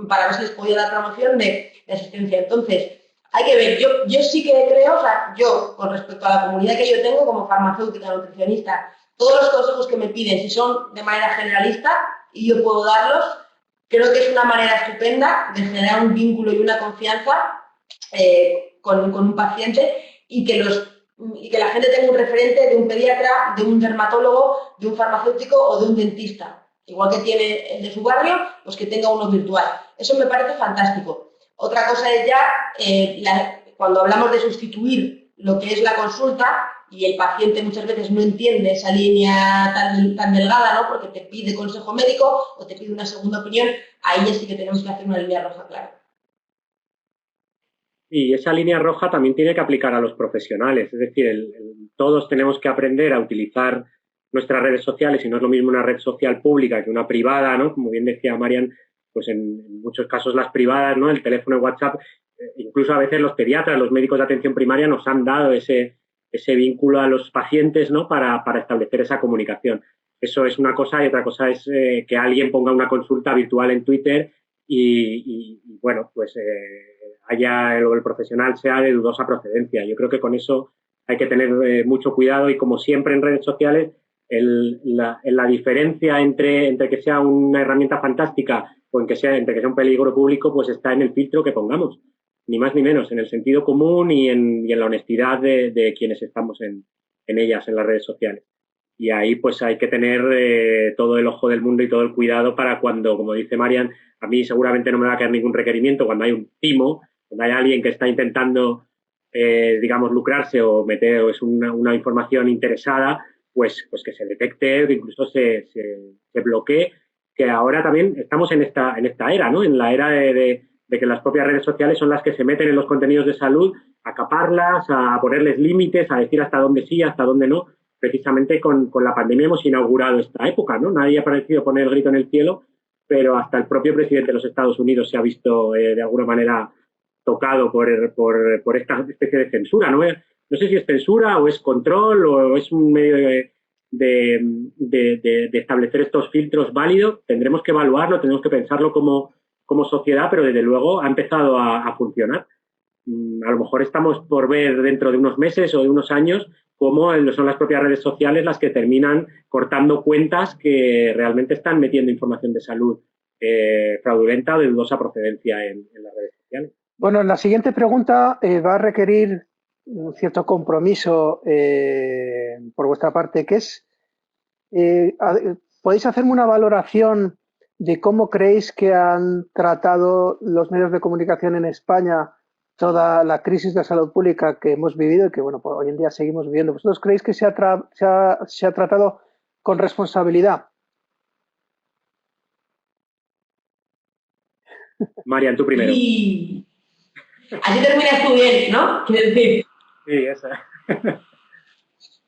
para ver si les podía dar promoción de asistencia. Entonces, hay que ver, yo sí que creo, o sea, yo con respecto a la comunidad que yo tengo como farmacéutica, nutricionista, todos los consejos que me piden, si son de manera generalista y yo puedo darlos, creo que es una manera estupenda de generar un vínculo y una confianza con un paciente y que la gente tenga un referente de un pediatra, de un dermatólogo, de un farmacéutico o de un dentista. Igual que tiene el de su barrio, pues que tenga uno virtual. Eso me parece fantástico. Otra cosa es ya, cuando hablamos de sustituir lo que es la consulta, y el paciente muchas veces no entiende esa línea tan delgada, ¿no? Porque te pide consejo médico o te pide una segunda opinión, ahí ya sí que tenemos que hacer una línea roja clara. Y esa línea roja también tiene que aplicar a los profesionales, es decir, todos tenemos que aprender a utilizar nuestras redes sociales, y no es lo mismo una red social pública que una privada, ¿no? Como bien decía Marian, pues en muchos casos las privadas, ¿no? El teléfono de WhatsApp, incluso a veces los pediatras, los médicos de atención primaria nos han dado ese vínculo a los pacientes, ¿no? Para establecer esa comunicación. Eso es una cosa, y otra cosa es que alguien ponga una consulta virtual en Twitter y bueno, pues el profesional sea de dudosa procedencia. Yo creo que con eso hay que tener mucho cuidado y, como siempre en redes sociales, la diferencia entre que sea una herramienta fantástica o entre que sea un peligro público, pues está en el filtro que pongamos, ni más ni menos, en el sentido común y en la honestidad de quienes estamos en ellas, en las redes sociales. Y ahí pues hay que tener todo el ojo del mundo y todo el cuidado para cuando, como dice Marian, a mí seguramente no me va a quedar ningún requerimiento cuando hay un timo, cuando hay alguien que está intentando, digamos, lucrarse o es una información interesada, pues que se detecte, que incluso se bloquee, que ahora también estamos en esta era, ¿no? En la era de que las propias redes sociales son las que se meten en los contenidos de salud, a caparlas, a ponerles límites, a decir hasta dónde sí, hasta dónde no. Precisamente con la pandemia hemos inaugurado esta época, ¿no? Nadie ha parecido poner el grito en el cielo, pero hasta el propio presidente de los Estados Unidos se ha visto de alguna manera tocado por esta especie de censura, ¿no? No sé si es censura o es control o es un medio de establecer estos filtros válidos. Tendremos que evaluarlo, tenemos que pensarlo como como sociedad, pero desde luego ha empezado a funcionar. A lo mejor estamos por ver dentro de unos meses o de unos años cómo son las propias redes sociales las que terminan cortando cuentas que realmente están metiendo información de salud fraudulenta o de dudosa procedencia en las redes sociales. Bueno, la siguiente pregunta va a requerir un cierto compromiso por vuestra parte, que es, ¿podéis hacerme una valoración de cómo creéis que han tratado los medios de comunicación en España toda la crisis de salud pública que hemos vivido y que, bueno, pues hoy en día seguimos viviendo? ¿Vosotros creéis que se ha tratado con responsabilidad? Marian, tú primero. Y así terminas tú bien, ¿no? Quiero decir. Sí, esa.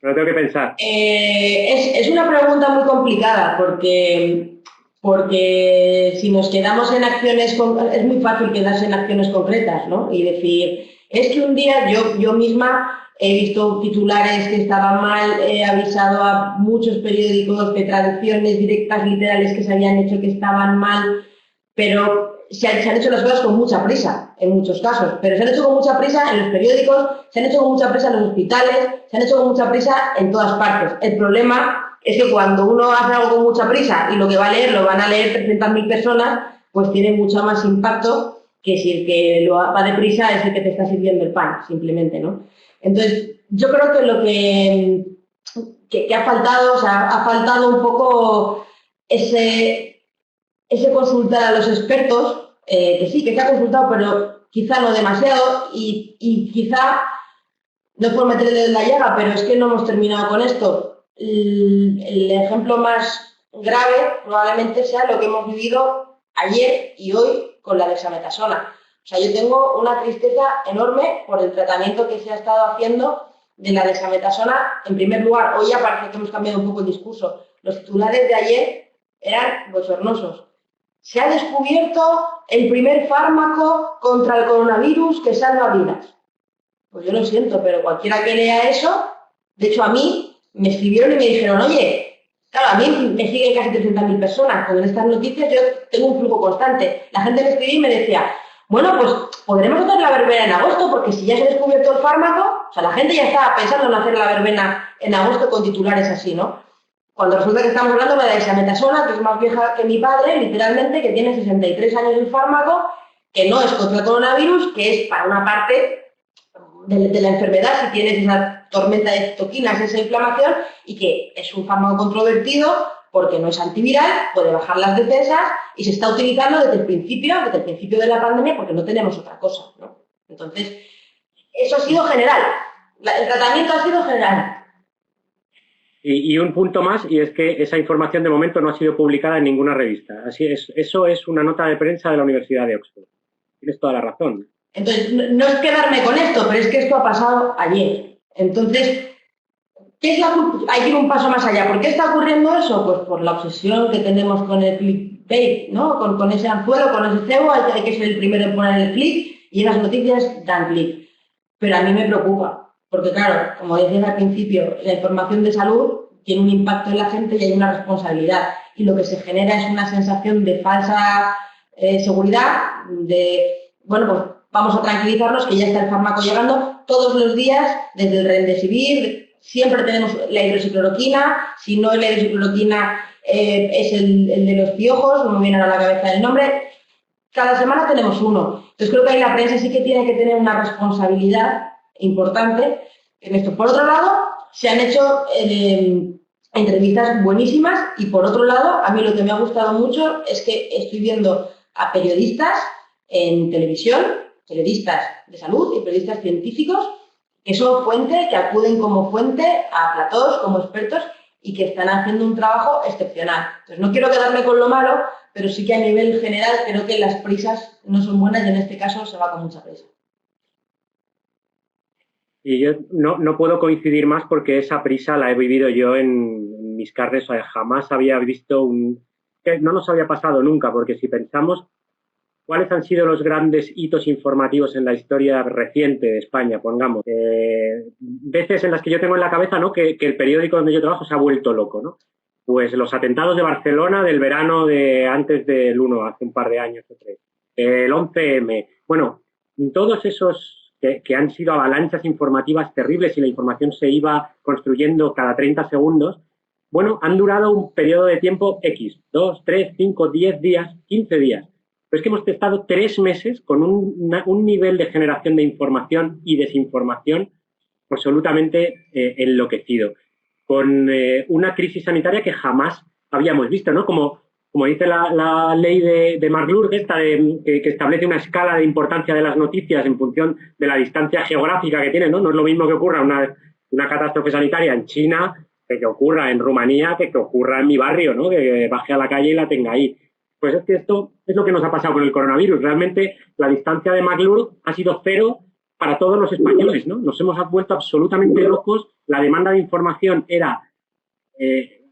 Pero tengo que pensar. Es una pregunta muy complicada porque si nos quedamos en acciones, es muy fácil quedarse en acciones concretas, ¿no? Y decir, es que un día yo misma he visto titulares que estaban mal, he avisado a muchos periódicos de traducciones directas, literales que se habían hecho que estaban mal, pero se han hecho las cosas con mucha prisa, en muchos casos, pero se han hecho con mucha prisa en los periódicos, se han hecho con mucha prisa en los hospitales, se han hecho con mucha prisa en todas partes. El problema es que cuando uno hace algo con mucha prisa y lo que va a leer lo van a leer 300.000 personas, pues tiene mucho más impacto que si el que lo va deprisa es el que te está sirviendo el pan, simplemente, ¿no? Entonces, yo creo que lo que ha faltado, o sea, ha faltado un poco ese consultar a los expertos, que sí, que se ha consultado, pero quizá no demasiado y quizá, no es por meter el dedo en la llaga, pero es que no hemos terminado con esto. El ejemplo más grave probablemente sea lo que hemos vivido ayer y hoy con la dexametasona. O sea, yo tengo una tristeza enorme por el tratamiento que se ha estado haciendo de la dexametasona. En primer lugar, hoy ya parece que hemos cambiado un poco el discurso. Los titulares de ayer eran bochornosos. Se ha descubierto el primer fármaco contra el coronavirus que salva vidas. Pues yo lo siento, pero cualquiera que lea eso, de hecho a mí me escribieron y me dijeron, oye, claro, a mí me siguen casi 300.000 personas, con estas noticias yo tengo un flujo constante. La gente me escribía y me decía, bueno, pues podremos hacer la verbena en agosto, porque si ya se ha descubierto el fármaco, o sea, la gente ya estaba pensando en hacer la verbena en agosto con titulares así, ¿no? Cuando resulta que estamos hablando de la dexametasona, que es más vieja que mi padre, literalmente, que tiene 63 años el fármaco, que no es contra el coronavirus, que es para una parte de la enfermedad, si tienes esa tormenta de citoquinas, esa inflamación, y que es un fármaco controvertido porque no es antiviral, puede bajar las defensas y se está utilizando desde el principio de la pandemia, porque no tenemos otra cosa, ¿no? Entonces, eso ha sido general. El tratamiento ha sido general. Y un punto más, y es que esa información de momento no ha sido publicada en ninguna revista. Así es, eso es una nota de prensa de la Universidad de Oxford. Tienes toda la razón. Entonces, no es quedarme con esto, pero es que esto ha pasado ayer. Entonces, hay que ir un paso más allá. ¿Por qué está ocurriendo eso? Pues por la obsesión que tenemos con el clickbait, ¿no? Con ese anzuelo, con ese cebo, hay que ser el primero en poner el clic y las noticias dan clic. Pero a mí me preocupa. Porque claro, como decías al principio, la información de salud tiene un impacto en la gente y hay una responsabilidad. Y lo que se genera es una sensación de falsa seguridad, de, bueno, pues vamos a tranquilizarnos que ya está el fármaco llegando todos los días, desde el Remdesivir, siempre tenemos la hidroxicloroquina, si no es la hidroxicloroquina es el de los piojos, no me viene a la cabeza el nombre. Cada semana tenemos uno. Entonces creo que ahí la prensa sí que tiene que tener una responsabilidad importante en esto. Por otro lado, se han hecho entrevistas buenísimas y por otro lado, a mí lo que me ha gustado mucho es que estoy viendo a periodistas en televisión, periodistas de salud y periodistas científicos que son fuente, que acuden como fuente a platós, como expertos y que están haciendo un trabajo excepcional. Entonces no quiero quedarme con lo malo, pero sí que a nivel general creo que las prisas no son buenas y en este caso se va con mucha prisa. Y yo no puedo coincidir más porque esa prisa la he vivido yo en mis carnes. O sea, jamás había visto no nos había pasado nunca, porque si pensamos cuáles han sido los grandes hitos informativos en la historia reciente de España, pongamos, veces en las que yo tengo en la cabeza, ¿no?, que el periódico donde yo trabajo se ha vuelto loco, ¿no? Pues los atentados de Barcelona del verano de antes del 1, hace un par de años o 3. el 11M. Bueno, todos esos que han sido avalanchas informativas terribles y la información se iba construyendo cada 30 segundos, bueno, han durado un periodo de tiempo X, 2, 3, 5, 10 días, 15 días. Pero es que hemos estado 3 meses con un nivel de generación de información y desinformación absolutamente enloquecido, con una crisis sanitaria que jamás habíamos visto, ¿no? Como dice la ley de McClure, que establece una escala de importancia de las noticias en función de la distancia geográfica que tienen, ¿no? No es lo mismo que ocurra una catástrofe sanitaria en China que ocurra en Rumanía, que ocurra en mi barrio, ¿no? Que baje a la calle y la tenga ahí. Pues es que esto es lo que nos ha pasado con el coronavirus. Realmente la distancia de McClure ha sido cero para todos los españoles, ¿no? Nos hemos vuelto absolutamente locos, la demanda de información era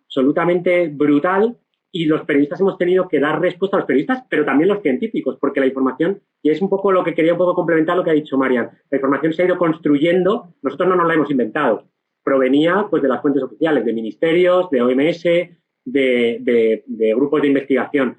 absolutamente brutal y los periodistas hemos tenido que dar respuesta a los periodistas, pero también los científicos, porque la información, y es un poco lo que quería un poco complementar lo que ha dicho Marian, la información se ha ido construyendo, nosotros no nos la hemos inventado, provenía pues de las fuentes oficiales, de ministerios, de OMS, de grupos de investigación.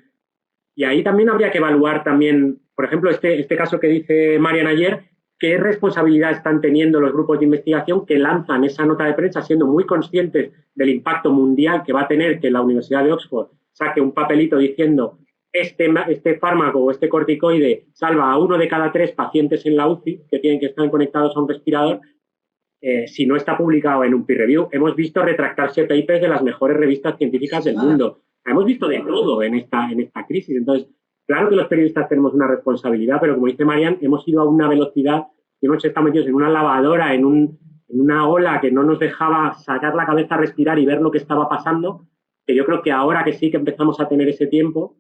Y ahí también habría que evaluar también, por ejemplo, este caso que dice Marian ayer, qué responsabilidad están teniendo los grupos de investigación que lanzan esa nota de prensa siendo muy conscientes del impacto mundial que va a tener que la Universidad de Oxford saque un papelito diciendo este fármaco o este corticoide salva a 1 de cada 3 pacientes en la UCI que tienen que estar conectados a un respirador, si no está publicado en un peer review. Hemos visto retractarse papers de las mejores revistas científicas del mundo. Hemos visto de todo en esta crisis. Entonces, claro que los periodistas tenemos una responsabilidad, pero como dice Marian, hemos ido a una velocidad y hemos estado metidos en una lavadora, en una ola que no nos dejaba sacar la cabeza, respirar y ver lo que estaba pasando, que yo creo que ahora que sí que empezamos a tener ese tiempo,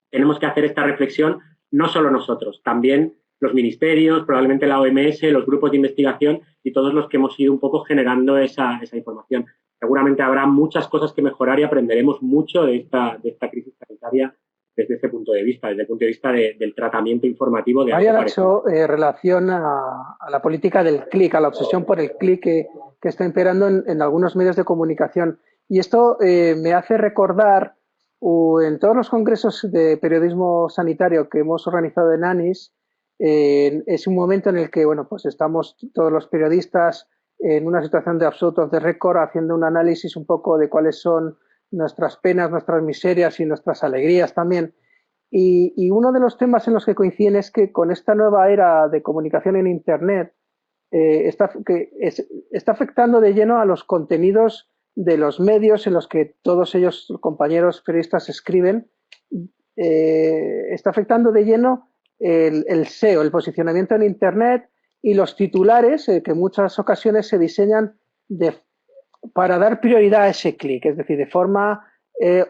tenemos que hacer esta reflexión, no solo nosotros, también los ministerios, probablemente la OMS, los grupos de investigación y todos los que hemos ido un poco generando esa información. Seguramente habrá muchas cosas que mejorar y aprenderemos mucho de esta crisis sanitaria desde ese punto de vista, desde el punto de vista del tratamiento informativo. Marian ha hecho relación a la política del clic, a la obsesión por el clic que está imperando en algunos medios de comunicación. Y esto me hace recordar en todos los congresos de periodismo sanitario que hemos organizado en ANIS, es un momento en el que bueno, pues estamos todos los periodistas en una situación de absoluto off the record, haciendo un análisis un poco de cuáles son nuestras penas, nuestras miserias y nuestras alegrías también. Y uno de los temas en los que coinciden es que con esta nueva era de comunicación en Internet está afectando de lleno a los contenidos de los medios en los que todos ellos, compañeros periodistas, escriben. Está afectando de lleno el SEO, el posicionamiento en Internet y los titulares que en muchas ocasiones se diseñan para dar prioridad a ese clic, es decir, de forma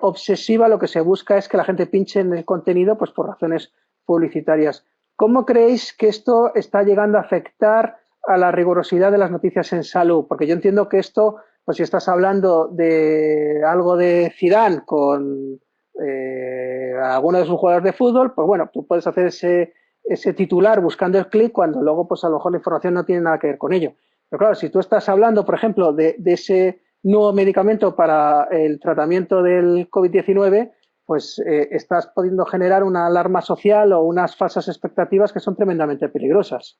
obsesiva lo que se busca es que la gente pinche en el contenido pues por razones publicitarias. ¿Cómo creéis que esto está llegando a afectar a la rigurosidad de las noticias en salud? Porque yo entiendo que esto, pues si estás hablando de algo de Zidane con alguno de sus jugadores de fútbol, pues bueno, tú puedes hacer ese titular buscando el clic cuando luego pues a lo mejor la información no tiene nada que ver con ello. Pero claro, si tú estás hablando, por ejemplo, de ese nuevo medicamento para el tratamiento del COVID-19, pues estás pudiendo generar una alarma social o unas falsas expectativas que son tremendamente peligrosas.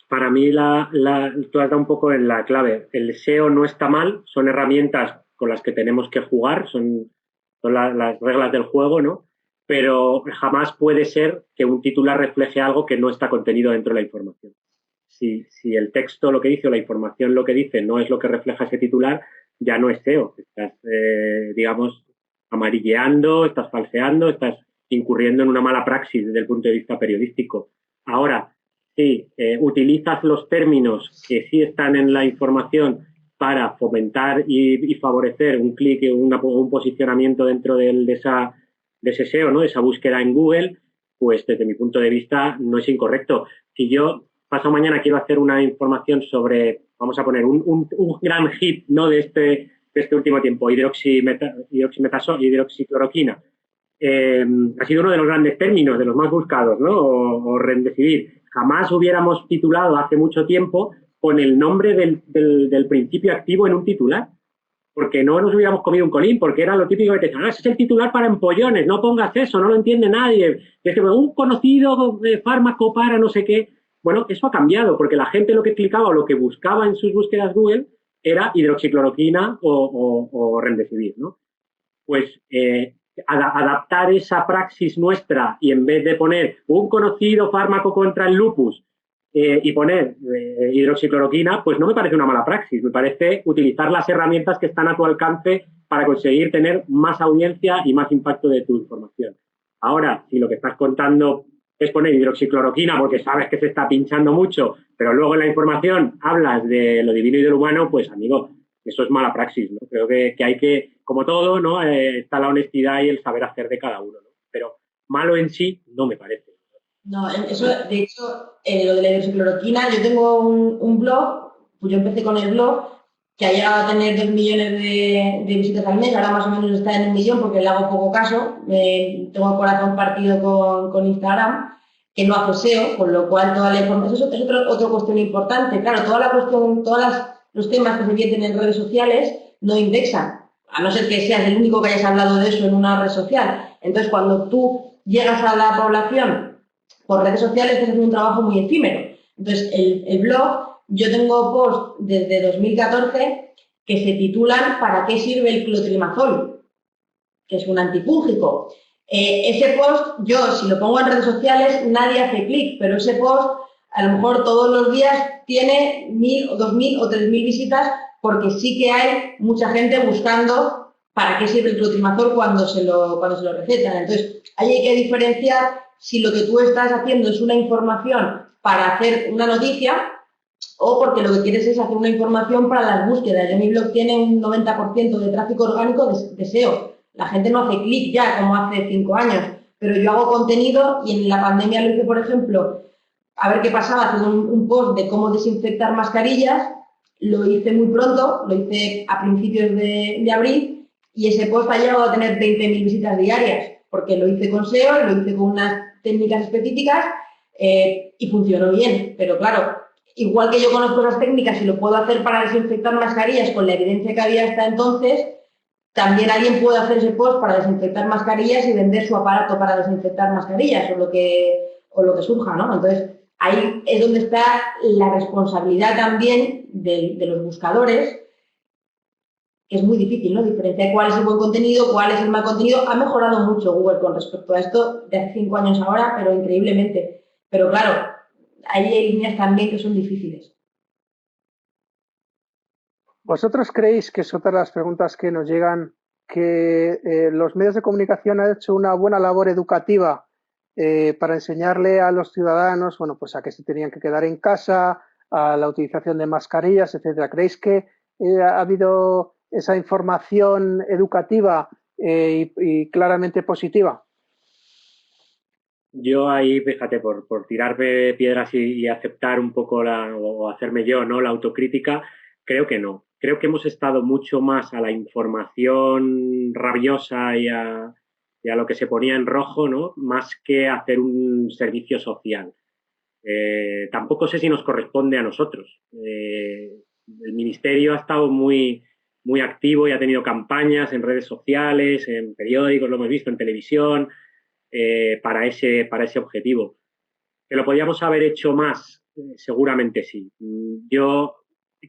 Para mí tú has dado un poco en la clave. El SEO no está mal, son herramientas con las que tenemos que jugar, son las reglas del juego, ¿no? Pero jamás puede ser que un titular refleje algo que no está contenido dentro de la información. Si el texto lo que dice o la información lo que dice no es lo que refleja ese titular, ya no es SEO. Estás, digamos, amarilleando, estás falseando, estás incurriendo en una mala praxis desde el punto de vista periodístico. Ahora, si utilizas los términos que sí están en la información para fomentar y favorecer un clic o un posicionamiento dentro de ese SEO, ¿no? De esa búsqueda en Google, pues desde mi punto de vista no es incorrecto. Si yo pasado mañana quiero hacer una información sobre, vamos a poner, un gran hit, ¿no? de este último tiempo, hidroxicloroquina. Ha sido uno de los grandes términos, de los más buscados, ¿no? O remdesivir. Jamás hubiéramos titulado hace mucho tiempo con el nombre del principio activo en un titular. porque no nos hubiéramos comido un colín, porque era lo típico que te decían, ese es el titular para empollones, no pongas eso, no lo entiende nadie. Es que un conocido fármaco para no sé qué. Bueno, eso ha cambiado, porque la gente lo que clicaba o lo que buscaba en sus búsquedas Google era hidroxicloroquina o remdesivir, ¿no? Pues adaptar esa praxis nuestra y en vez de poner un conocido fármaco contra el lupus y poner hidroxicloroquina, pues no me parece una mala praxis, me parece utilizar las herramientas que están a tu alcance para conseguir tener más audiencia y más impacto de tu información. Ahora, si lo que estás contando es poner hidroxicloroquina porque sabes que se está pinchando mucho, pero luego en la información hablas de lo divino y de lo humano, pues amigo, eso es mala praxis, ¿no? Creo que hay que, como todo, ¿no? Está la honestidad y el saber hacer de cada uno, ¿no? Pero malo en sí no me parece. No, eso, de hecho, lo de la hidroxicloroquina, yo tengo un blog, pues yo empecé con el blog, que ha llegado a tener 2 millones de visitas al mes, ahora más o menos está en 1 millón porque le hago poco caso, tengo el corazón partido con Instagram, que no hace SEO, con lo cual toda la información, eso es otra cuestión importante, claro, todos los temas que se vierten en redes sociales no indexan, a no ser que seas el único que hayas hablado de eso en una red social. Entonces, cuando tú llegas a la población por redes sociales, estás haciendo un trabajo muy efímero. Entonces, el blog, yo tengo posts desde 2014 que se titulan ¿Para qué sirve el clotrimazol?, que es un antifúngico. Ese post, yo si lo pongo en redes sociales, nadie hace clic, pero ese post a lo mejor todos los días tiene 1.000 o 2.000 o 3.000 visitas porque sí que hay mucha gente buscando para qué sirve el clotrimazol cuando se lo recetan. Entonces, ahí hay que diferenciar si lo que tú estás haciendo es una información para hacer una noticia o porque lo que quieres es hacer una información para las búsquedas. Mi blog tiene un 90% de tráfico orgánico de SEO. La gente no hace clic ya como hace 5 años, pero yo hago contenido y en la pandemia lo hice, por ejemplo, a ver qué pasaba, haciendo un post de cómo desinfectar mascarillas. Lo hice muy pronto, lo hice a principios de abril y ese post ha llegado a tener 20.000 visitas diarias porque lo hice con SEO, lo hice con unas técnicas específicas y funcionó bien. Pero claro, igual que yo conozco esas técnicas y lo puedo hacer para desinfectar mascarillas con la evidencia que había hasta entonces, también alguien puede hacer ese post para desinfectar mascarillas y vender su aparato para desinfectar mascarillas o lo que surja, ¿no? Entonces, ahí es donde está la responsabilidad también de los buscadores, que es muy difícil, ¿no? Diferenciar cuál es el buen contenido, cuál es el mal contenido. Ha mejorado mucho Google con respecto a esto de hace 5 años ahora, pero increíblemente. Pero claro, ahí hay líneas también que son difíciles. ¿Vosotros creéis, que es otra de las preguntas que nos llegan, que los medios de comunicación han hecho una buena labor educativa para enseñarle a los ciudadanos, bueno, pues a que se tenían que quedar en casa, a la utilización de mascarillas, etcétera? ¿Creéis que ha habido esa información educativa y claramente positiva? Yo ahí, fíjate, por tirarme piedras y aceptar un poco o hacerme yo, ¿no?, la autocrítica, creo que no. Creo que hemos estado mucho más a la información rabiosa y a lo que se ponía en rojo, ¿no?, más que hacer un servicio social. Tampoco sé si nos corresponde a nosotros. El Ministerio ha estado muy, muy activo y ha tenido campañas en redes sociales, en periódicos, lo hemos visto, en televisión, para ese objetivo. ¿Que lo podíamos haber hecho más? Seguramente sí. Yo,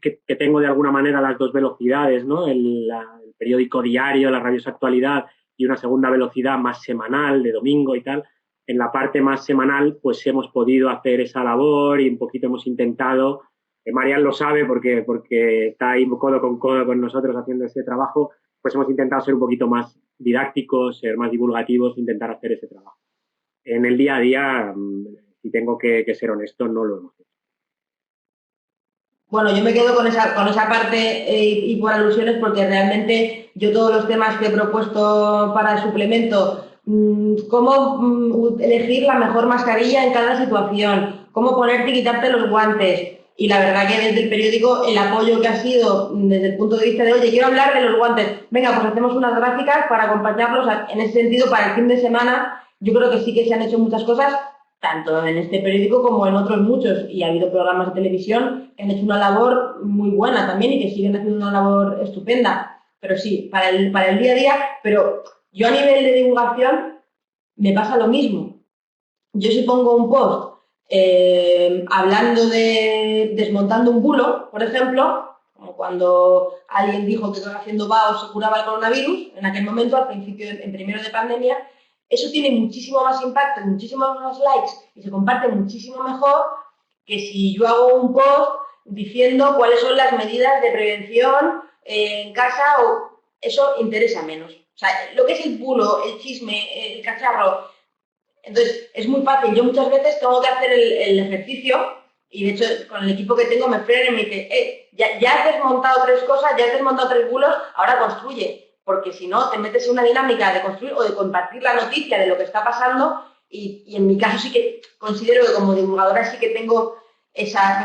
que tengo de alguna manera las dos velocidades, ¿no?, el periódico diario, la Rabiosa Actualidad, y una segunda velocidad más semanal, de domingo y tal, en la parte más semanal pues hemos podido hacer esa labor y un poquito hemos intentado, Marian lo sabe porque está ahí codo con nosotros haciendo ese trabajo, pues hemos intentado ser un poquito más didácticos, ser más divulgativos, intentar hacer ese trabajo. En el día a día, si tengo que ser honesto, no lo hemos hecho. Bueno, yo me quedo con esa parte y por alusiones, porque realmente yo todos los temas que he propuesto para el suplemento, cómo elegir la mejor mascarilla en cada situación, cómo ponerte y quitarte los guantes. Y la verdad que desde el periódico el apoyo que ha sido desde el punto de vista de, oye, quiero hablar de los guantes, venga, pues hacemos unas gráficas para acompañarlos en ese sentido para el fin de semana. Yo creo que sí que se han hecho muchas cosas, tanto en este periódico como en otros muchos, y ha habido programas de televisión que han hecho una labor muy buena también y que siguen haciendo una labor estupenda. pero sí, para el día a día, pero yo a nivel de divulgación me pasa lo mismo. Yo si pongo un post hablando de desmontando un bulo, por ejemplo, como cuando alguien dijo que haciendo vaos se curaba el coronavirus, en aquel momento, al principio, en primero de pandemia, eso tiene muchísimo más impacto, muchísimos más likes y se comparte muchísimo mejor que si yo hago un post diciendo cuáles son las medidas de prevención en casa, o eso interesa menos. O sea, lo que es el bulo, el chisme, el cacharro. Entonces, es muy fácil. Yo muchas veces tengo que hacer el ejercicio y, de hecho, con el equipo que tengo me frenan y me dicen, ya has desmontado 3 cosas, ya has desmontado 3 bulos, ahora construye. Porque si no, te metes en una dinámica de construir o de compartir la noticia de lo que está pasando y en mi caso sí que considero que como divulgadora sí que tengo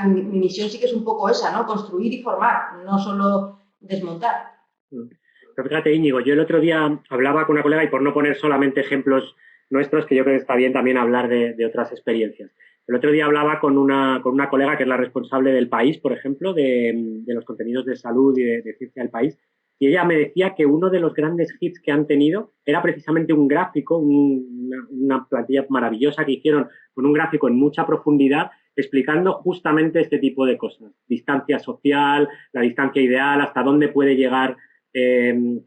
mi misión sí que es un poco esa, ¿no? Construir y formar, no solo desmontar. Pero fíjate, Íñigo, yo el otro día hablaba con una colega y por no poner solamente ejemplos nuestros, que yo creo que está bien también hablar de otras experiencias. El otro día hablaba con una colega que es la responsable del País, por ejemplo, de los contenidos de salud y de ciencia del País, y ella me decía que uno de los grandes hits que han tenido era precisamente un gráfico, una plantilla maravillosa que hicieron con un gráfico en mucha profundidad explicando justamente este tipo de cosas. Distancia social, la distancia ideal, hasta dónde puede llegar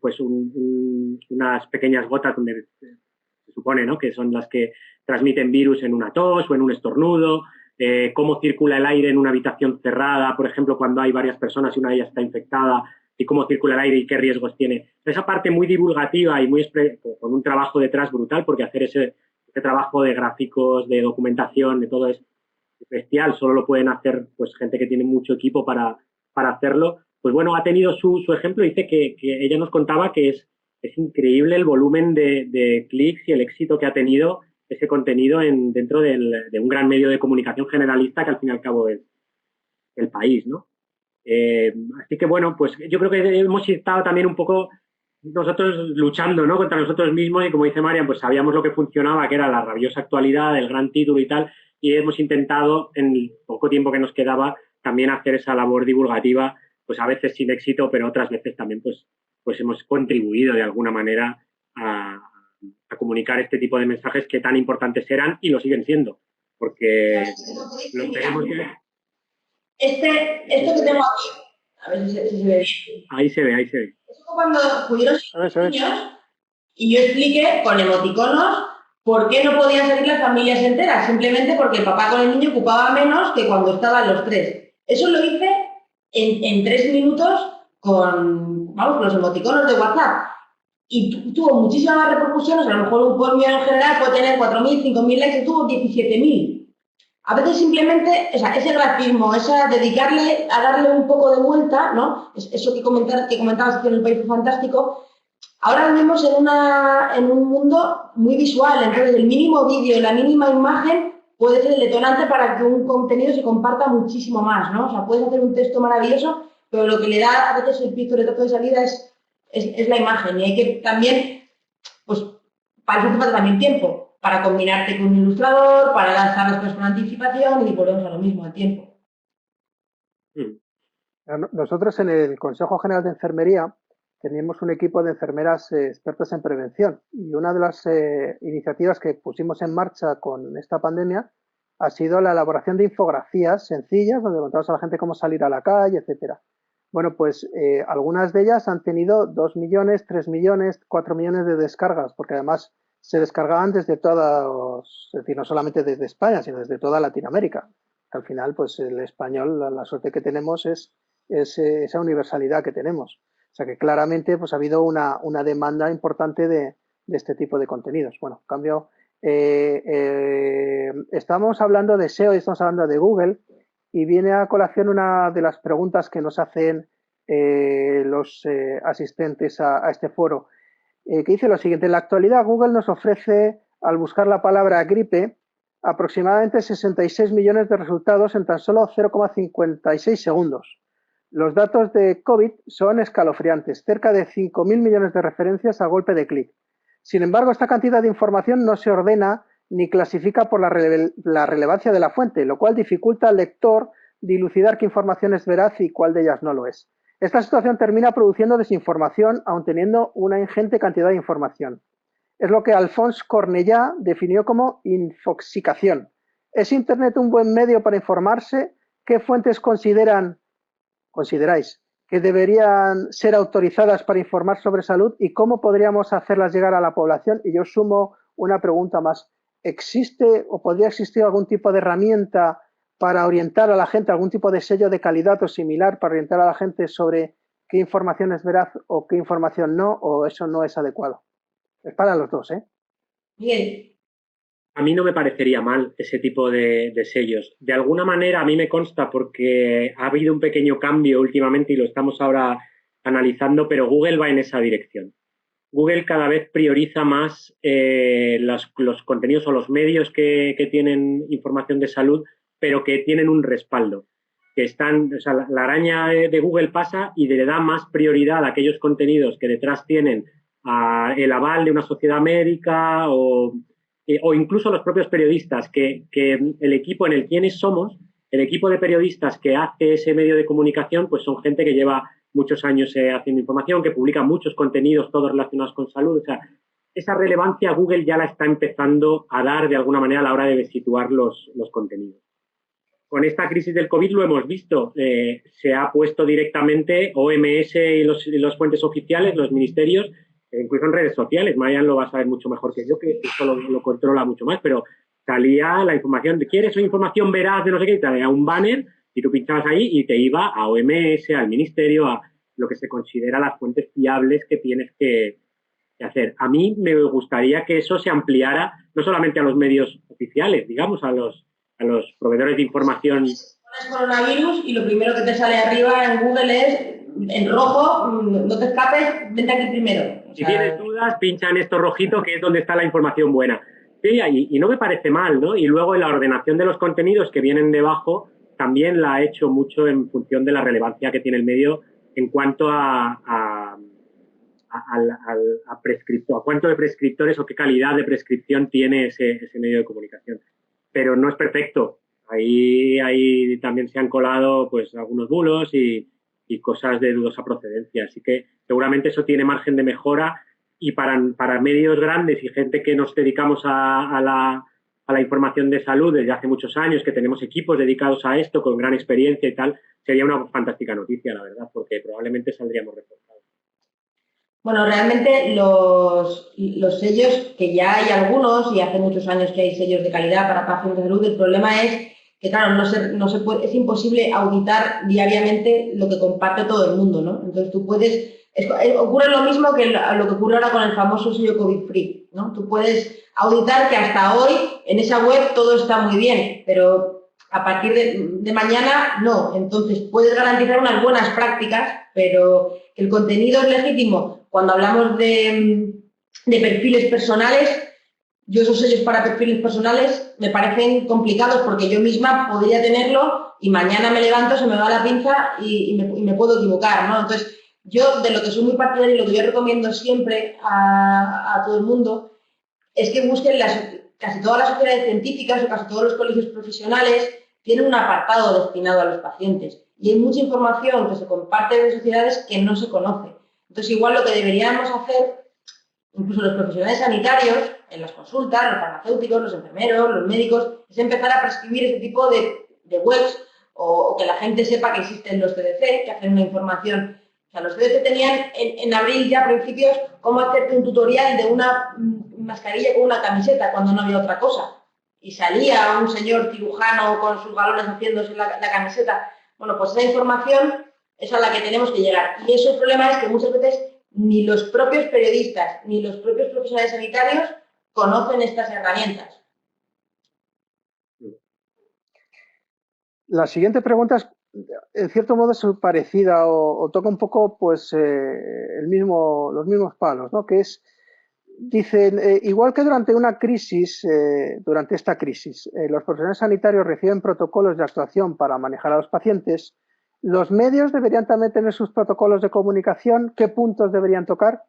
pues unas pequeñas gotas donde se supone, ¿no?, que son las que transmiten virus en una tos o en un estornudo, cómo circula el aire en una habitación cerrada, por ejemplo, cuando hay varias personas y una de ellas está infectada, y cómo circula el aire y qué riesgos tiene. Esa parte muy divulgativa y con un trabajo detrás brutal, porque hacer ese trabajo de gráficos, de documentación, de todo es bestial, solo lo pueden hacer pues gente que tiene mucho equipo para hacerlo. Pues bueno, ha tenido su ejemplo. Dice que ella nos contaba que es increíble el volumen de clics y el éxito que ha tenido ese contenido dentro de un gran medio de comunicación generalista que al fin y al cabo es el País, ¿no? Así que bueno, pues yo creo que hemos estado también un poco nosotros luchando, ¿no?, contra nosotros mismos, y como dice Marian, pues sabíamos lo que funcionaba, que era la rabiosa actualidad, el gran título y tal, y hemos intentado en el poco tiempo que nos quedaba también hacer esa labor divulgativa, pues a veces sin éxito, pero otras veces también pues hemos contribuido de alguna manera a comunicar este tipo de mensajes que tan importantes eran y lo siguen siendo, porque lo tenemos que... Esto que tengo aquí, a ver si se ve bien. Ahí se ve. Eso fue cuando pudieron ser niños y yo expliqué con emoticonos por qué no podían salir las familias enteras, simplemente porque el papá con el niño ocupaba menos que cuando estaban los 3. Eso lo hice en 3 minutos con los emoticonos de WhatsApp. Y tuvo muchísimas más repercusiones. A lo mejor un post mío en general puede tener 4.000, 5.000 likes y tuvo 17.000. A veces simplemente ese grafismo, dedicarle a darle un poco de vuelta, ¿no? Eso que comentabas que en el País fue fantástico. Ahora vivimos en un mundo muy visual, entonces el mínimo vídeo, la mínima imagen puede ser el detonante para que un contenido se comparta muchísimo más, ¿no? O sea, puedes hacer un texto maravilloso, pero lo que le da a veces el pistoletazo de salida es la imagen, y hay que también, pues, para eso te falta también tiempo, para combinarte con un ilustrador, para lanzar las cosas con anticipación, y volvemos a lo mismo, el tiempo. Nosotros en el Consejo General de Enfermería teníamos un equipo de enfermeras expertas en prevención, y una de las iniciativas que pusimos en marcha con esta pandemia ha sido la elaboración de infografías sencillas donde contamos a la gente cómo salir a la calle, etcétera. Bueno, pues algunas de ellas han tenido 2 millones, 3 millones, 4 millones de descargas, porque además se descargaban desde todos, es decir, no solamente desde España, sino desde toda Latinoamérica. Al final, pues el español, la suerte que tenemos es esa universalidad que tenemos. O sea que claramente pues ha habido una demanda importante de este tipo de contenidos. Bueno, en cambio, estamos hablando de SEO y estamos hablando de Google, y viene a colación una de las preguntas que nos hacen los asistentes a este foro, que dice lo siguiente: en la actualidad Google nos ofrece, al buscar la palabra gripe, aproximadamente 66 millones de resultados en tan solo 0,56 segundos. Los datos de COVID son escalofriantes, cerca de 5.000 millones de referencias a golpe de clic. Sin embargo, esta cantidad de información no se ordena ni clasifica por la relevancia de la fuente, lo cual dificulta al lector dilucidar qué información es veraz y cuál de ellas no lo es. Esta situación termina produciendo desinformación, aun teniendo una ingente cantidad de información. Es lo que Alphonse Cornellà definió como infoxicación. ¿Es Internet un buen medio para informarse? ¿Qué fuentes consideráis que deberían ser autorizadas para informar sobre salud y cómo podríamos hacerlas llegar a la población? Y yo sumo una pregunta más. ¿Existe o podría existir algún tipo de herramienta para orientar a la gente, algún tipo de sello de calidad o similar para orientar a la gente sobre qué información es veraz o qué información no, o eso no es adecuado? Es para los dos, ¿eh? Bien. A mí no me parecería mal ese tipo de sellos. De alguna manera a mí me consta porque ha habido un pequeño cambio últimamente y lo estamos ahora analizando, pero Google va en esa dirección. Google cada vez prioriza más los contenidos o los medios que tienen información de salud, pero que tienen un respaldo. Que están, o sea, la araña de Google pasa y le da más prioridad a aquellos contenidos que detrás tienen el aval de una sociedad médica o incluso los propios periodistas, que el equipo en el quiénes somos, el equipo de periodistas que hace ese medio de comunicación, pues son gente que lleva muchos años haciendo información, que publica muchos contenidos, todos relacionados con salud. O sea, esa relevancia Google ya la está empezando a dar de alguna manera a la hora de situar los contenidos. Con esta crisis del COVID lo hemos visto. Se ha puesto directamente OMS y los fuentes oficiales, los ministerios, incluso en redes sociales. Marian lo va a saber mucho mejor que yo, que esto lo controla mucho más, pero salía la información de ¿quieres una información veraz de no sé qué? Te salía un banner y tú pinchabas ahí y te iba a OMS, al ministerio, a lo que se considera las fuentes fiables que tienes que hacer. A mí me gustaría que eso se ampliara no solamente a los medios oficiales, digamos, a los proveedores de información. Pones coronavirus y lo primero que te sale arriba en Google es en rojo, no te escapes, vente aquí primero. Si tienes dudas, pincha en esto rojito, que es donde está la información buena. Sí, y no me parece mal, ¿no? Y luego en la ordenación de los contenidos que vienen debajo también la ha hecho mucho en función de la relevancia que tiene el medio en cuanto a cuánto de prescriptores o qué calidad de prescripción tiene ese medio de comunicación. Pero no es perfecto. Ahí también se han colado pues algunos bulos y cosas de dudosa procedencia. Así que seguramente eso tiene margen de mejora y para medios grandes y gente que nos dedicamos a la información de salud desde hace muchos años, que tenemos equipos dedicados a esto con gran experiencia y tal, sería una fantástica noticia, la verdad, porque probablemente saldríamos reforzados. Bueno, realmente los sellos, que ya hay algunos y hace muchos años que hay sellos de calidad para pacientes de salud, el problema es que, claro, no se puede, es imposible auditar diariamente lo que comparte todo el mundo, ¿no? Entonces tú puedes, ocurre lo mismo que lo que ocurre ahora con el famoso sello COVID-free, ¿no? Tú puedes auditar que hasta hoy en esa web todo está muy bien, pero a partir de mañana no. Entonces puedes garantizar unas buenas prácticas, pero el contenido es legítimo. Cuando hablamos de perfiles personales, yo esos sellos para perfiles personales me parecen complicados porque yo misma podría tenerlo y mañana me levanto, se me va la pinza y me puedo equivocar, ¿no? Entonces, yo de lo que soy muy partidaria y lo que yo recomiendo siempre a todo el mundo es que busquen casi todas las sociedades científicas o casi todos los colegios profesionales tienen un apartado destinado a los pacientes y hay mucha información que se comparte de sociedades que no se conoce. Entonces, igual lo que deberíamos hacer, incluso los profesionales sanitarios, en las consultas, los farmacéuticos, los enfermeros, los médicos, es empezar a prescribir ese tipo de webs o que la gente sepa que existen los CDC, que hacen una información. O sea, los CDC tenían en abril ya a principios cómo hacerte un tutorial de una mascarilla con una camiseta cuando no había otra cosa. Y salía un señor cirujano con sus galones haciéndose la camiseta. Bueno, pues esa información es a la que tenemos que llegar. Y eso el problema es que muchas veces ni los propios periodistas ni los propios profesionales sanitarios conocen estas herramientas. La siguiente pregunta es, en cierto modo, es parecida o toca un poco pues los mismos palos, ¿no? Que es, dicen, igual que durante una crisis, durante esta crisis, los profesionales sanitarios reciben protocolos de actuación para manejar a los pacientes, ¿los medios deberían también tener sus protocolos de comunicación? ¿Qué puntos deberían tocar?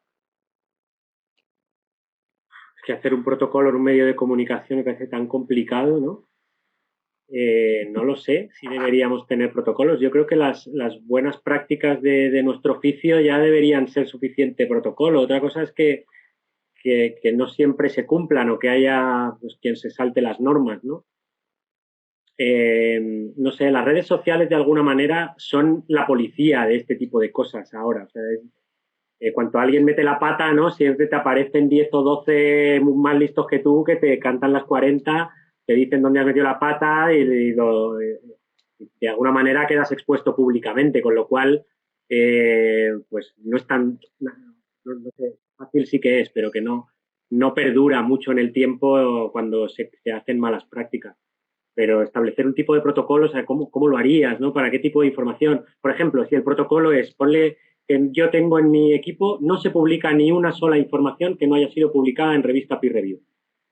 Es que hacer un protocolo en un medio de comunicación me parece tan complicado, ¿no? no lo sé si deberíamos tener protocolos. Yo creo que las buenas prácticas de nuestro oficio ya deberían ser suficiente protocolo. Otra cosa es que no siempre se cumplan o que haya pues, quien se salte las normas, ¿no? No sé, las redes sociales de alguna manera son la policía de este tipo de cosas ahora. O sea, cuando alguien mete la pata, ¿no? Siempre te aparecen 10 o 12 más listos que tú que te cantan las 40, te dicen dónde has metido la pata y de alguna manera quedas expuesto públicamente, con lo cual pues no es tan no sé, fácil sí que es, pero que no perdura mucho en el tiempo cuando se hacen malas prácticas. Pero establecer un tipo de protocolo, o sea, ¿cómo lo harías, ¿no? ¿Para qué tipo de información? Por ejemplo, si el protocolo es, ponle que yo tengo en mi equipo, no se publica ni una sola información que no haya sido publicada en revista peer review.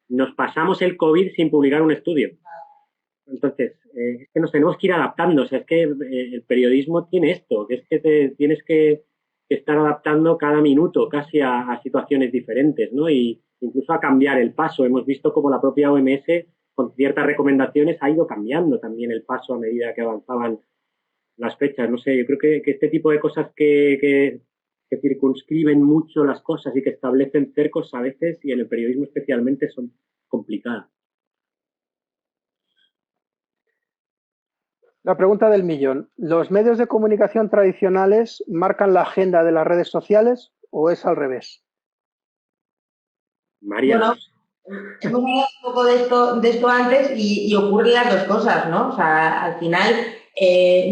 Nos pasamos el COVID sin publicar un estudio. Entonces, es que nos tenemos que ir adaptando. O sea, es que el periodismo tiene esto, que es que te tienes que estar adaptando cada minuto casi a situaciones diferentes, ¿no? Y incluso a cambiar el paso. Hemos visto como la propia OMS, con ciertas recomendaciones, ha ido cambiando también el paso a medida que avanzaban las fechas. No sé, yo creo que este tipo de cosas que circunscriben mucho las cosas y que establecen cercos a veces, y en el periodismo especialmente, son complicadas. La pregunta del millón. ¿Los medios de comunicación tradicionales marcan la agenda de las redes sociales o es al revés? María. Bueno, hemos hablado un poco de esto antes y ocurren las dos cosas, ¿no? O sea, al final,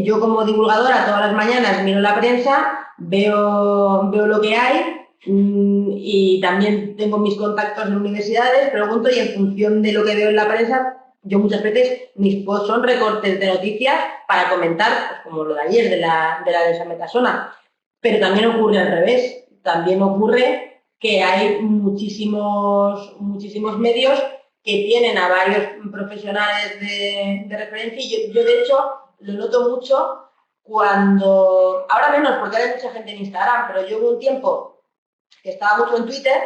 yo como divulgadora todas las mañanas miro la prensa, veo lo que hay y también tengo mis contactos en universidades, pregunto y en función de lo que veo en la prensa, yo muchas veces mis posts son recortes de noticias para comentar, pues como lo de ayer de la desametasona. Pero también ocurre al revés, también ocurre que hay muchísimos medios que tienen a varios profesionales de referencia y yo de hecho lo noto mucho cuando, ahora menos porque ahora hay mucha gente en Instagram, pero yo hubo un tiempo que estaba mucho en Twitter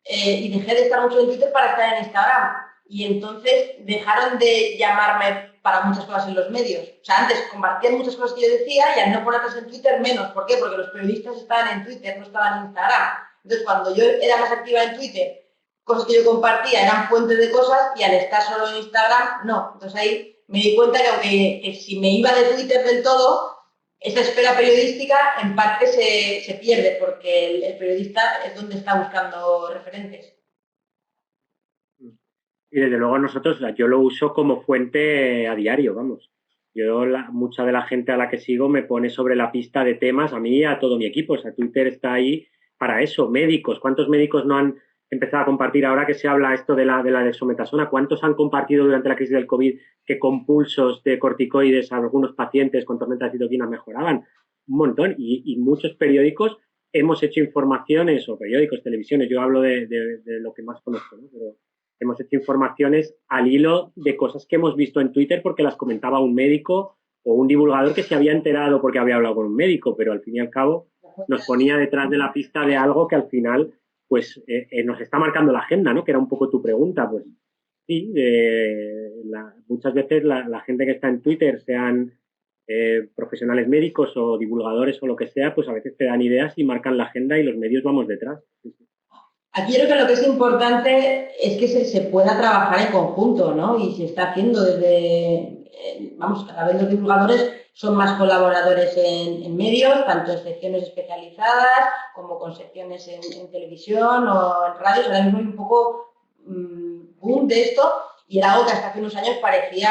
y dejé de estar mucho en Twitter para estar en Instagram y entonces dejaron de llamarme para muchas cosas en los medios. O sea, antes compartían muchas cosas que yo decía y al no ponerlas en Twitter menos. ¿Por qué? Porque los periodistas estaban en Twitter, no estaban en Instagram. Entonces, cuando yo era más activa en Twitter, cosas que yo compartía eran fuentes de cosas y al estar solo en Instagram, no. Entonces ahí me di cuenta que aunque si me iba de Twitter del todo, esa esfera periodística en parte se pierde porque el periodista es donde está buscando referentes. Y desde luego nosotros, yo lo uso como fuente a diario, vamos. Mucha de la gente a la que sigo me pone sobre la pista de temas, a mí y a todo mi equipo. O sea, Twitter está ahí para eso. Médicos, ¿cuántos médicos no han empezado a compartir ahora que se habla esto de la dexametasona? ¿Cuántos han compartido durante la crisis del COVID que con pulsos de corticoides a algunos pacientes con tormenta de citoquina mejoraban? Un montón. Y muchos periódicos hemos hecho informaciones, o periódicos, televisiones, yo hablo de lo que más conozco, ¿no? Pero hemos hecho informaciones al hilo de cosas que hemos visto en Twitter porque las comentaba un médico o un divulgador que se había enterado porque había hablado con un médico, pero al fin y al cabo nos ponía detrás de la pista de algo que al final pues nos está marcando la agenda, ¿no? Que era un poco tu pregunta. Pues sí, muchas veces la gente que está en Twitter, sean profesionales médicos o divulgadores o lo que sea, pues a veces te dan ideas y marcan la agenda y los medios vamos detrás. Sí, sí. Aquí yo creo que lo que es importante es que se pueda trabajar en conjunto, ¿no? Y se está haciendo vamos, cada vez los divulgadores son más colaboradores en medios, tanto en secciones especializadas como con secciones en televisión o en radio. Ahora mismo hay un poco boom de esto y era algo que hasta hace unos años parecía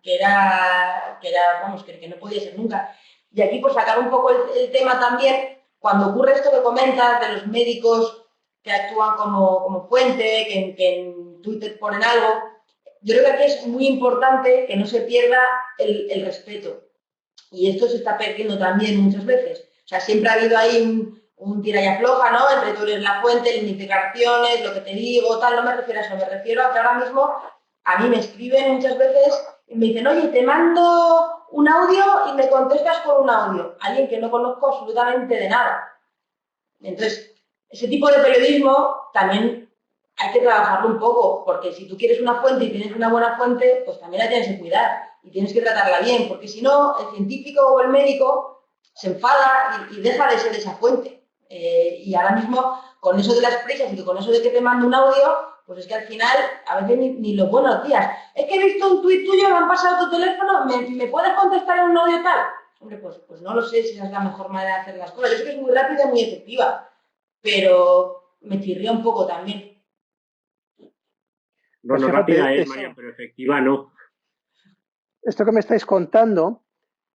que era vamos, que no podía ser nunca. Y aquí, por sacar un poco el tema también, cuando ocurre esto que comentas de los médicos que actúan como fuente, que en Twitter ponen algo. Yo creo que aquí es muy importante que no se pierda el respeto. Y esto se está perdiendo también muchas veces. O sea, siempre ha habido ahí un tira y afloja, ¿no? Entre tú eres la fuente, las identificaciones, lo que te digo, tal. No me refiero a eso, me refiero a que ahora mismo a mí me escriben muchas veces y me dicen, oye, te mando un audio y me contestas con un audio. Alguien que no conozco absolutamente de nada. Entonces, ese tipo de periodismo también hay que trabajarlo un poco, porque si tú quieres una fuente y tienes una buena fuente, pues también la tienes que cuidar y tienes que tratarla bien, porque si no, el científico o el médico se enfada y deja de ser esa fuente. Y ahora mismo, con eso de las prisas y con eso de que te mando un audio, pues es que al final, a veces ni los buenos días. Es que he visto un tuit tuyo, me han pasado tu teléfono, ¿me puedes contestar en un audio tal? Hombre, pues no lo sé si esa es la mejor manera de hacer las cosas. Yo sé que es muy rápida y muy efectiva, pero me chirría un poco también. Bueno, Pues fíjate, rápida es, María, pero efectiva no. esto que me estáis contando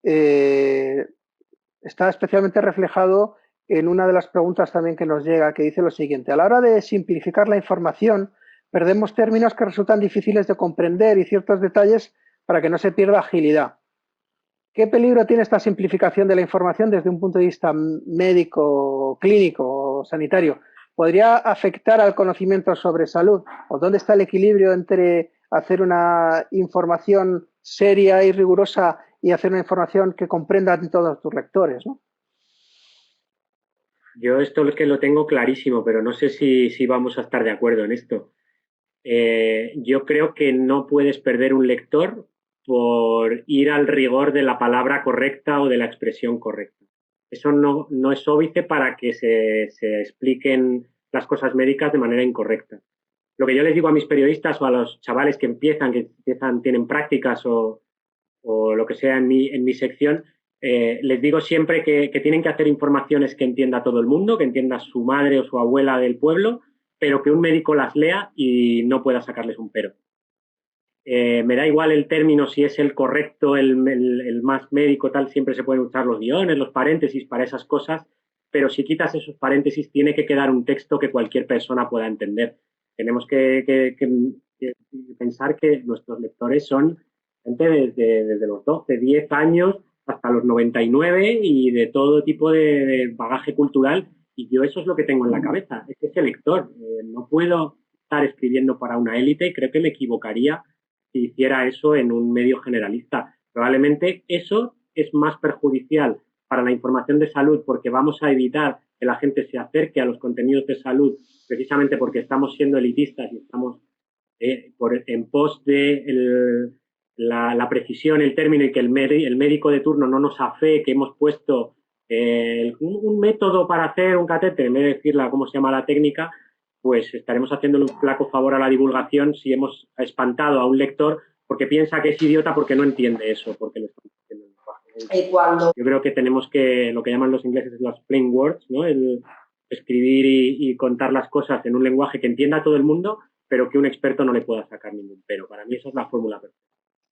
está especialmente reflejado en una de las preguntas también que nos llega, que dice lo siguiente: a la hora de simplificar la información, perdemos términos que resultan difíciles de comprender y ciertos detalles para que no se pierda agilidad. ¿Qué peligro tiene esta simplificación de la información desde un punto de vista médico, clínico o sanitario? ¿Podría afectar al conocimiento sobre salud? ¿O dónde está el equilibrio entre hacer una información seria y rigurosa y hacer una información que comprendan todos tus lectores, ¿no? Yo esto es que lo tengo clarísimo, pero no sé si vamos a estar de acuerdo en esto. Yo creo que no puedes perder un lector por ir al rigor de la palabra correcta o de la expresión correcta. Eso no es óbice para que se expliquen las cosas médicas de manera incorrecta. Lo que yo les digo a mis periodistas o a los chavales que tienen prácticas o lo que sea en mi sección, les digo siempre que tienen que hacer informaciones que entienda todo el mundo, que entienda su madre o su abuela del pueblo, pero que un médico las lea y no pueda sacarles un pero. Me da igual el término, si es el correcto, el más médico, tal, siempre se pueden usar los guiones, los paréntesis para esas cosas, pero si quitas esos paréntesis tiene que quedar un texto que cualquier persona pueda entender. Tenemos que pensar que nuestros lectores son gente desde los 12, 10 años hasta los 99 y de todo tipo de bagaje cultural, y yo eso es lo que tengo en la cabeza, es ese lector. No puedo estar escribiendo para una élite y creo que me equivocaría si hiciera eso en un medio generalista. Probablemente eso es más perjudicial para la información de salud, porque vamos a evitar que la gente se acerque a los contenidos de salud precisamente porque estamos siendo elitistas y estamos en pos de la precisión, el término, y que el médico de turno no nos afee que hemos puesto un método para hacer un catéter, en vez de decirle cómo se llama la técnica, pues estaremos haciéndole un flaco favor a la divulgación si hemos espantado a un lector porque piensa que es idiota porque no entiende eso, porque le estamos haciendo el lenguaje. Yo creo que tenemos que, lo que llaman los ingleses los plain words, ¿no? El escribir y contar las cosas en un lenguaje que entienda todo el mundo, pero que un experto no le pueda sacar ningún pero. Para mí esa es la fórmula perfecta.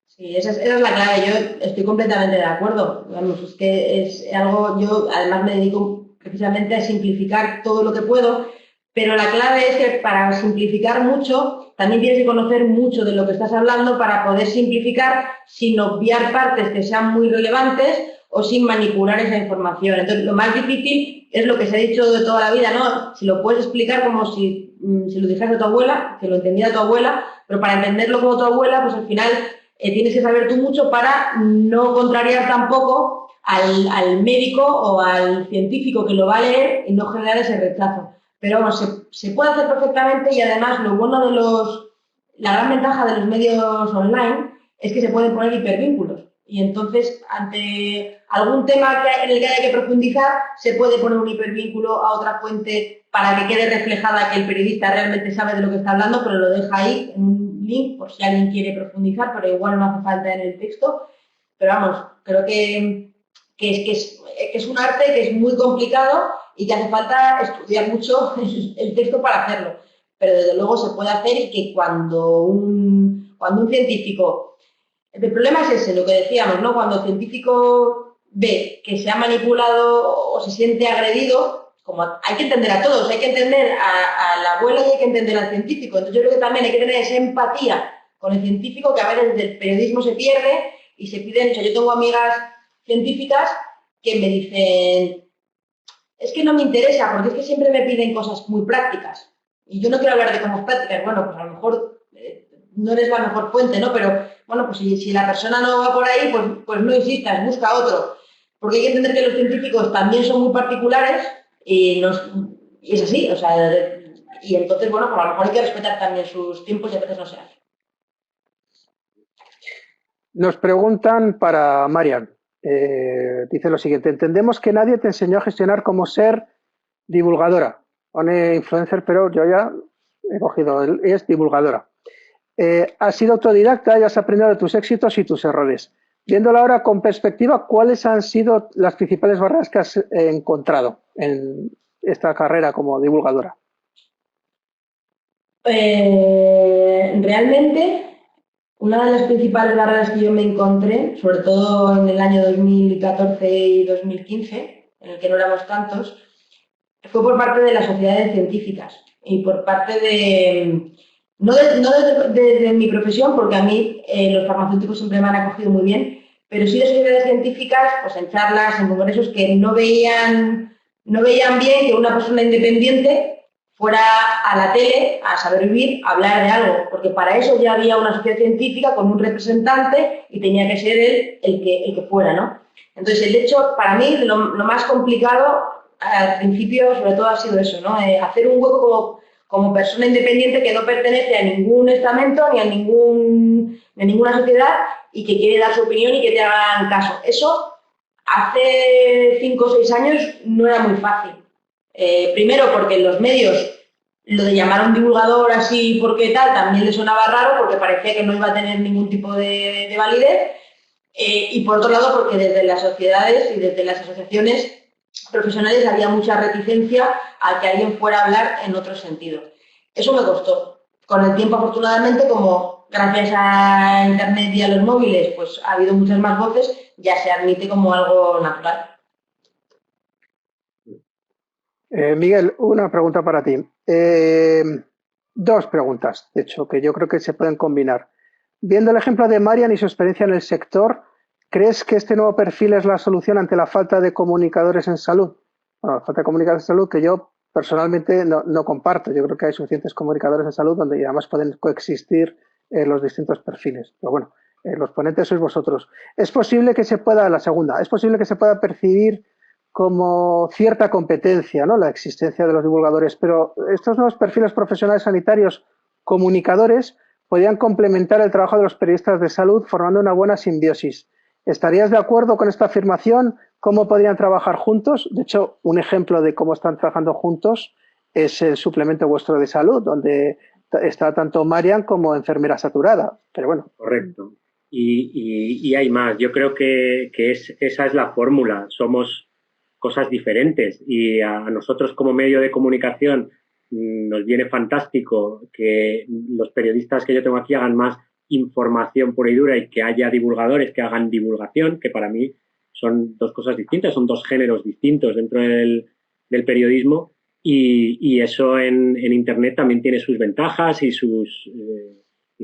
Sí, esa es la clave. Yo estoy completamente de acuerdo. Vamos, es que es algo, yo además me dedico precisamente a simplificar todo lo que puedo, pero la clave es que para simplificar mucho también tienes que conocer mucho de lo que estás hablando para poder simplificar sin obviar partes que sean muy relevantes o sin manipular esa información. Entonces, lo más difícil es lo que se ha dicho de toda la vida, ¿no? Si lo puedes explicar como si lo dijeras a tu abuela, que lo entendiera tu abuela, pero para entenderlo como tu abuela, pues al final tienes que saber tú mucho para no contrariar tampoco al médico o al científico que lo va a leer y no generar ese rechazo. Pero vamos, se puede hacer perfectamente, y además lo bueno la gran ventaja de los medios online es que se pueden poner hipervínculos. Y entonces, ante algún tema en el que haya que profundizar, se puede poner un hipervínculo a otra fuente para que quede reflejada que el periodista realmente sabe de lo que está hablando, pero lo deja ahí en un link por si alguien quiere profundizar, pero igual no hace falta en el texto. Pero vamos, creo que es un arte que es muy complicado y que hace falta estudiar mucho el texto para hacerlo. Pero desde luego se puede hacer, y que cuando un científico... El problema es ese, lo que decíamos, ¿no? Cuando el científico ve que se ha manipulado o se siente agredido, como hay que entender a todos, hay que entender a la abuela y hay que entender al científico. Entonces yo creo que también hay que tener esa empatía con el científico, que a veces el periodismo se pierde y se piden... O sea, yo tengo amigas científicas que me dicen: es que no me interesa, porque es que siempre me piden cosas muy prácticas. Y yo no quiero hablar de cosas prácticas. Bueno, pues a lo mejor no eres la mejor fuente, ¿no? Pero, bueno, pues si la persona no va por ahí, pues no insistas, busca otro. Porque hay que entender que los científicos también son muy particulares y es así, o sea, y entonces, bueno, pues a lo mejor hay que respetar también sus tiempos y a veces no se hace. Nos preguntan para Marian. Dice lo siguiente: entendemos que nadie te enseñó a gestionar cómo ser divulgadora. Pone influencer, pero yo ya he cogido, es divulgadora. Has sido autodidacta y has aprendido de tus éxitos y tus errores. Viéndolo ahora con perspectiva, ¿cuáles han sido las principales barreras que has encontrado en esta carrera como divulgadora? Realmente, una de las principales barreras que yo me encontré, sobre todo en el año 2014 y 2015, en el que no éramos tantos, fue por parte de las sociedades científicas y por parte de... No de mi profesión, porque a mí los farmacéuticos siempre me han acogido muy bien, pero sí de sociedades científicas, pues en charlas, en congresos, que no veían bien que una persona independiente fuera a la tele, a Saber Vivir, a hablar de algo, porque para eso ya había una sociedad científica con un representante y tenía que ser él el que fuera, ¿no? Entonces, el hecho, para mí, lo más complicado al principio, sobre todo, ha sido eso, ¿no? Hacer un hueco como persona independiente que no pertenece a ningún estamento ni a ninguna sociedad y que quiere dar su opinión y que te hagan caso. Eso, hace 5 o 6 años, no era muy fácil. Primero porque en los medios lo de llamar a un divulgador así porque tal también le sonaba raro porque parecía que no iba a tener ningún tipo de validez y por otro lado porque desde las sociedades y desde las asociaciones profesionales había mucha reticencia a que alguien fuera a hablar en otro sentido. Eso me costó. Con el tiempo, afortunadamente, como gracias a Internet y a los móviles pues ha habido muchas más voces, ya se admite como algo natural. Miguel, una pregunta para ti. 2 preguntas, de hecho, que yo creo que se pueden combinar. Viendo el ejemplo de Marian y su experiencia en el sector, ¿crees que este nuevo perfil es la solución ante la falta de comunicadores en salud? Bueno, la falta de comunicadores en salud que yo personalmente no comparto. Yo creo que hay suficientes comunicadores en salud donde además pueden coexistir los distintos perfiles. Pero bueno, los ponentes sois vosotros. Es posible que se pueda, la segunda, es posible que se pueda percibir como cierta competencia, ¿no?, la existencia de los divulgadores, pero estos nuevos perfiles profesionales sanitarios comunicadores podrían complementar el trabajo de los periodistas de salud formando una buena simbiosis. ¿Estarías de acuerdo con esta afirmación? ¿Cómo podrían trabajar juntos? De hecho, un ejemplo de cómo están trabajando juntos es el suplemento vuestro de salud, donde está tanto Marian como enfermera saturada. Pero bueno. Correcto. Y hay más. Yo creo que esa es la fórmula. Somos cosas diferentes y a nosotros como medio de comunicación nos viene fantástico que los periodistas que yo tengo aquí hagan más información pura y dura y que haya divulgadores que hagan divulgación, que para mí son 2 cosas distintas, son 2 géneros distintos dentro del periodismo y eso en Internet también tiene sus ventajas y sus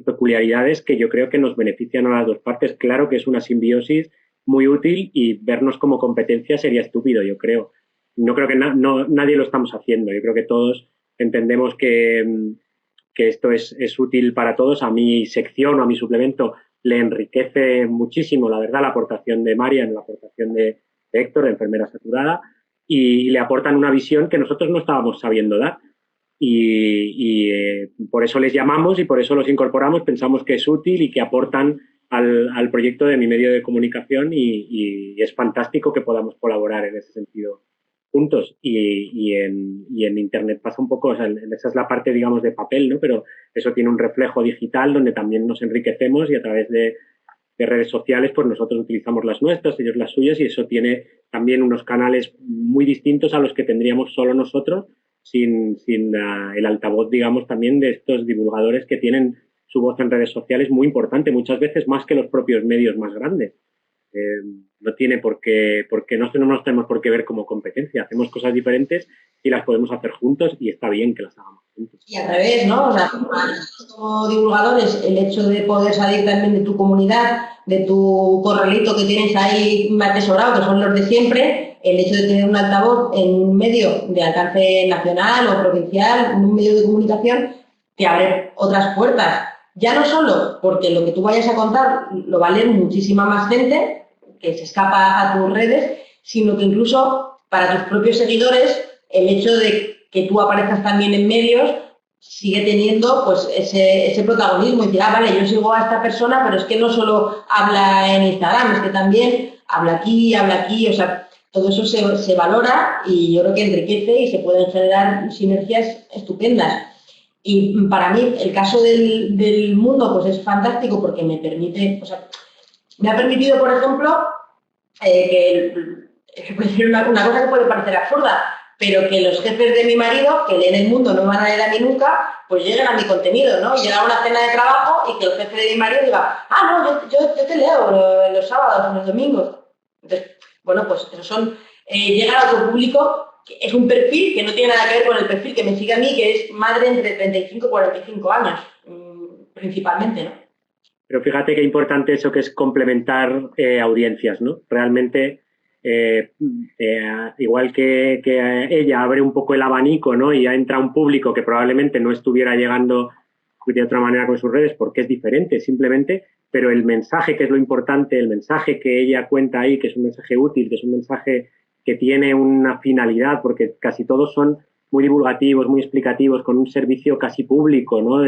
peculiaridades que yo creo que nos benefician a las 2 partes. Claro que es una simbiosis muy útil y vernos como competencia sería estúpido, yo creo. No creo que nadie lo estamos haciendo. Yo creo que todos entendemos que esto es útil para todos. A mi sección o a mi suplemento le enriquece muchísimo, la verdad, la aportación de Marian, la aportación de Héctor, de enfermera saturada, y le aportan una visión que nosotros no estábamos sabiendo dar. Y por eso les llamamos y por eso los incorporamos. Pensamos que es útil y que aportan al proyecto de mi medio de comunicación y es fantástico que podamos colaborar en ese sentido juntos y en Internet pasa un poco, o sea, esa es la parte, digamos, de papel, ¿no? Pero eso tiene un reflejo digital donde también nos enriquecemos y a través de redes sociales pues nosotros utilizamos las nuestras, ellos las suyas y eso tiene también unos canales muy distintos a los que tendríamos solo nosotros sin el altavoz, digamos, también de estos divulgadores que tienen su voz en redes sociales muy importante, muchas veces más que los propios medios más grandes. No tiene por qué, porque no nos tenemos por qué ver como competencia. Hacemos cosas diferentes y las podemos hacer juntos y está bien que las hagamos juntos. Y al revés, ¿no? O sea, como divulgadores, el hecho de poder salir también de tu comunidad, de tu corralito que tienes ahí atesorado, que son los de siempre, el hecho de tener un altavoz en un medio de alcance nacional o provincial, en un medio de comunicación, te abre otras puertas. Ya no solo porque lo que tú vayas a contar lo va a leer muchísima más gente que se escapa a tus redes, sino que incluso para tus propios seguidores el hecho de que tú aparezcas también en medios, sigue teniendo pues ese protagonismo. Y decir, vale, yo sigo a esta persona, pero es que no solo habla en Instagram, es que también habla aquí, o sea, todo eso se valora y yo creo que enriquece y se pueden generar sinergias estupendas. Y para mí el caso del mundo pues es fantástico porque me permite, o sea, me ha permitido, por ejemplo, una cosa que puede parecer absurda, pero que los jefes de mi marido, que leen el mundo, no me van a leer a mí nunca, pues lleguen a mi contenido, ¿no? Llega a una cena de trabajo y que el jefe de mi marido diga, no, yo te leo los sábados o los domingos. Entonces, bueno, pues esos son, llegan a otro público, que es un perfil que no tiene nada que ver con el perfil que me sigue a mí, que es madre entre 35 y 45 años, principalmente, ¿no? Pero fíjate qué importante eso que es complementar audiencias, ¿no? Realmente, igual que ella abre un poco el abanico, ¿no? Y ya entra un público que probablemente no estuviera llegando de otra manera con sus redes porque es diferente, simplemente, pero el mensaje, que es lo importante, el mensaje que ella cuenta ahí, que es un mensaje útil, que es un mensaje que tiene una finalidad, porque casi todos son muy divulgativos, muy explicativos, con un servicio casi público, ¿no?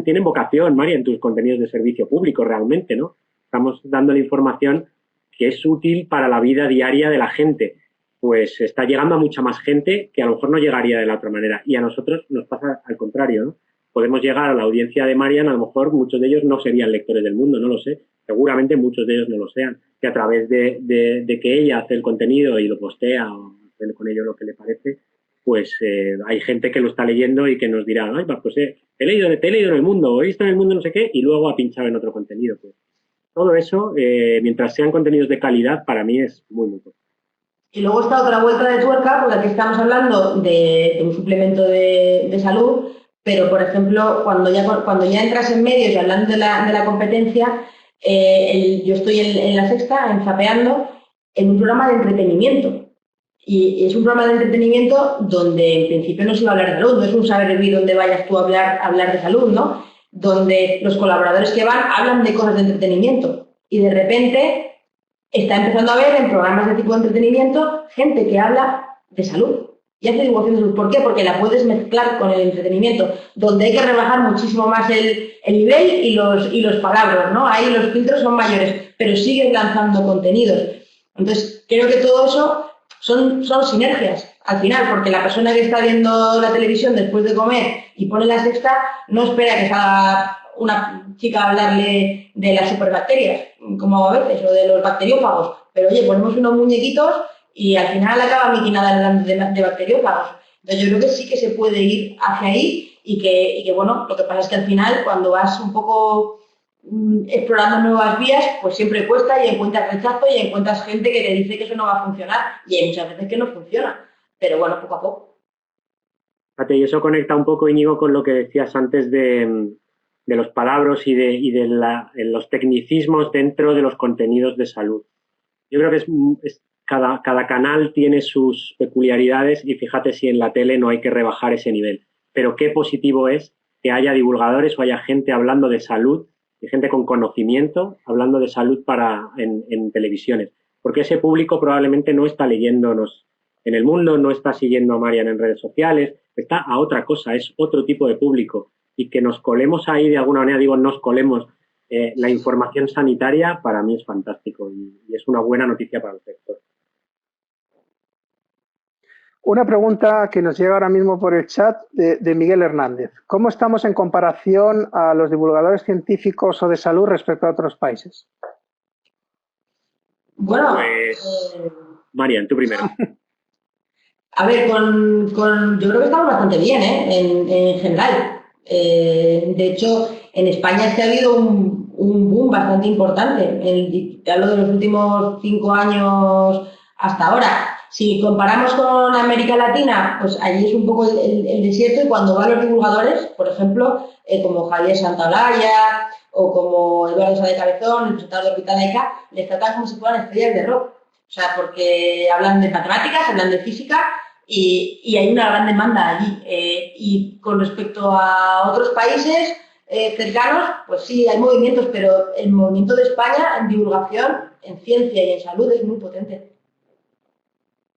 Tienen vocación, María, en tus contenidos de servicio público realmente, ¿no? Estamos dando la información que es útil para la vida diaria de la gente. Pues está llegando a mucha más gente que a lo mejor no llegaría de la otra manera. Y a nosotros nos pasa al contrario, ¿no? Podemos llegar a la audiencia de Marian, a lo mejor muchos de ellos no serían lectores del mundo, no lo sé. Seguramente muchos de ellos no lo sean. Que a través de que ella hace el contenido y lo postea o hace con ello lo que le parece, pues hay gente que lo está leyendo y que nos dirá, pues te he leído en el mundo, o he visto en el mundo no sé qué, y luego ha pinchado en otro contenido. Pues todo eso, mientras sean contenidos de calidad, para mí es muy, muy importante. Y luego está otra vuelta de tuerca, porque aquí estamos hablando de un suplemento de salud, pero, por ejemplo, cuando ya entras en medios y hablando de la competencia, yo estoy en La Sexta, en Zapeando, en un programa de entretenimiento. Y es un programa de entretenimiento donde en principio no se va a hablar de salud, no es un saber vivir donde vayas tú a hablar de salud, ¿no? Donde los colaboradores que van hablan de cosas de entretenimiento. Y de repente está empezando a ver en programas de tipo de entretenimiento gente que habla de salud y hace divulgación de salud. ¿Por qué? Porque la puedes mezclar con el entretenimiento, donde hay que rebajar muchísimo más el nivel y los palabras, ¿no? Ahí los filtros son mayores, pero siguen lanzando contenidos. Entonces, creo que todo eso son sinergias al final, porque la persona que está viendo la televisión después de comer y pone La Sexta no espera que salga una chica a hablarle de las superbacterias, como a veces, o de los bacteriófagos, pero oye, ponemos unos muñequitos y al final acaba Miki Nadal hablando de bacteriófagos. Entonces yo creo que sí que se puede ir hacia ahí y que bueno, lo que pasa es que al final cuando vas un poco explorando nuevas vías, pues siempre cuesta y encuentras rechazo y encuentras gente que te dice que eso no va a funcionar y hay muchas veces que no funciona, pero bueno, poco a poco. Y eso conecta un poco, Íñigo, con lo que decías antes de los palabras y de los tecnicismos dentro de los contenidos de salud. Yo creo que cada canal tiene sus peculiaridades y fíjate si en la tele no hay que rebajar ese nivel. Pero qué positivo es que haya divulgadores o haya gente hablando de salud y gente con conocimiento hablando de salud en televisiones. Porque ese público probablemente no está leyéndonos en el mundo, no está siguiendo a Marian en redes sociales, está a otra cosa, es otro tipo de público. Y que nos colemos ahí de alguna manera, digo, nos colemos la información sanitaria, para mí es fantástico y es una buena noticia para el sector. Una pregunta que nos llega ahora mismo por el chat de Miguel Hernández. ¿Cómo estamos en comparación a los divulgadores científicos o de salud respecto a otros países? Bueno, pues, Marian, tú primero. A ver, yo creo que estamos bastante bien, en general. De hecho, en España es que ha habido un boom bastante importante. Te hablo de los últimos 5 años hasta ahora. Si comparamos con América Latina, pues allí es un poco el desierto y cuando van los divulgadores, por ejemplo, como Javier Santaolalla o como Eduardo Sáenz de Cabezón, el presentador de Orbital ECA, les tratan como si fueran estrellas de rock. O sea, porque hablan de matemáticas, hablan de física y hay una gran demanda allí. Y con respecto a otros países cercanos, pues sí, hay movimientos, pero el movimiento de España en divulgación, en ciencia y en salud es muy potente.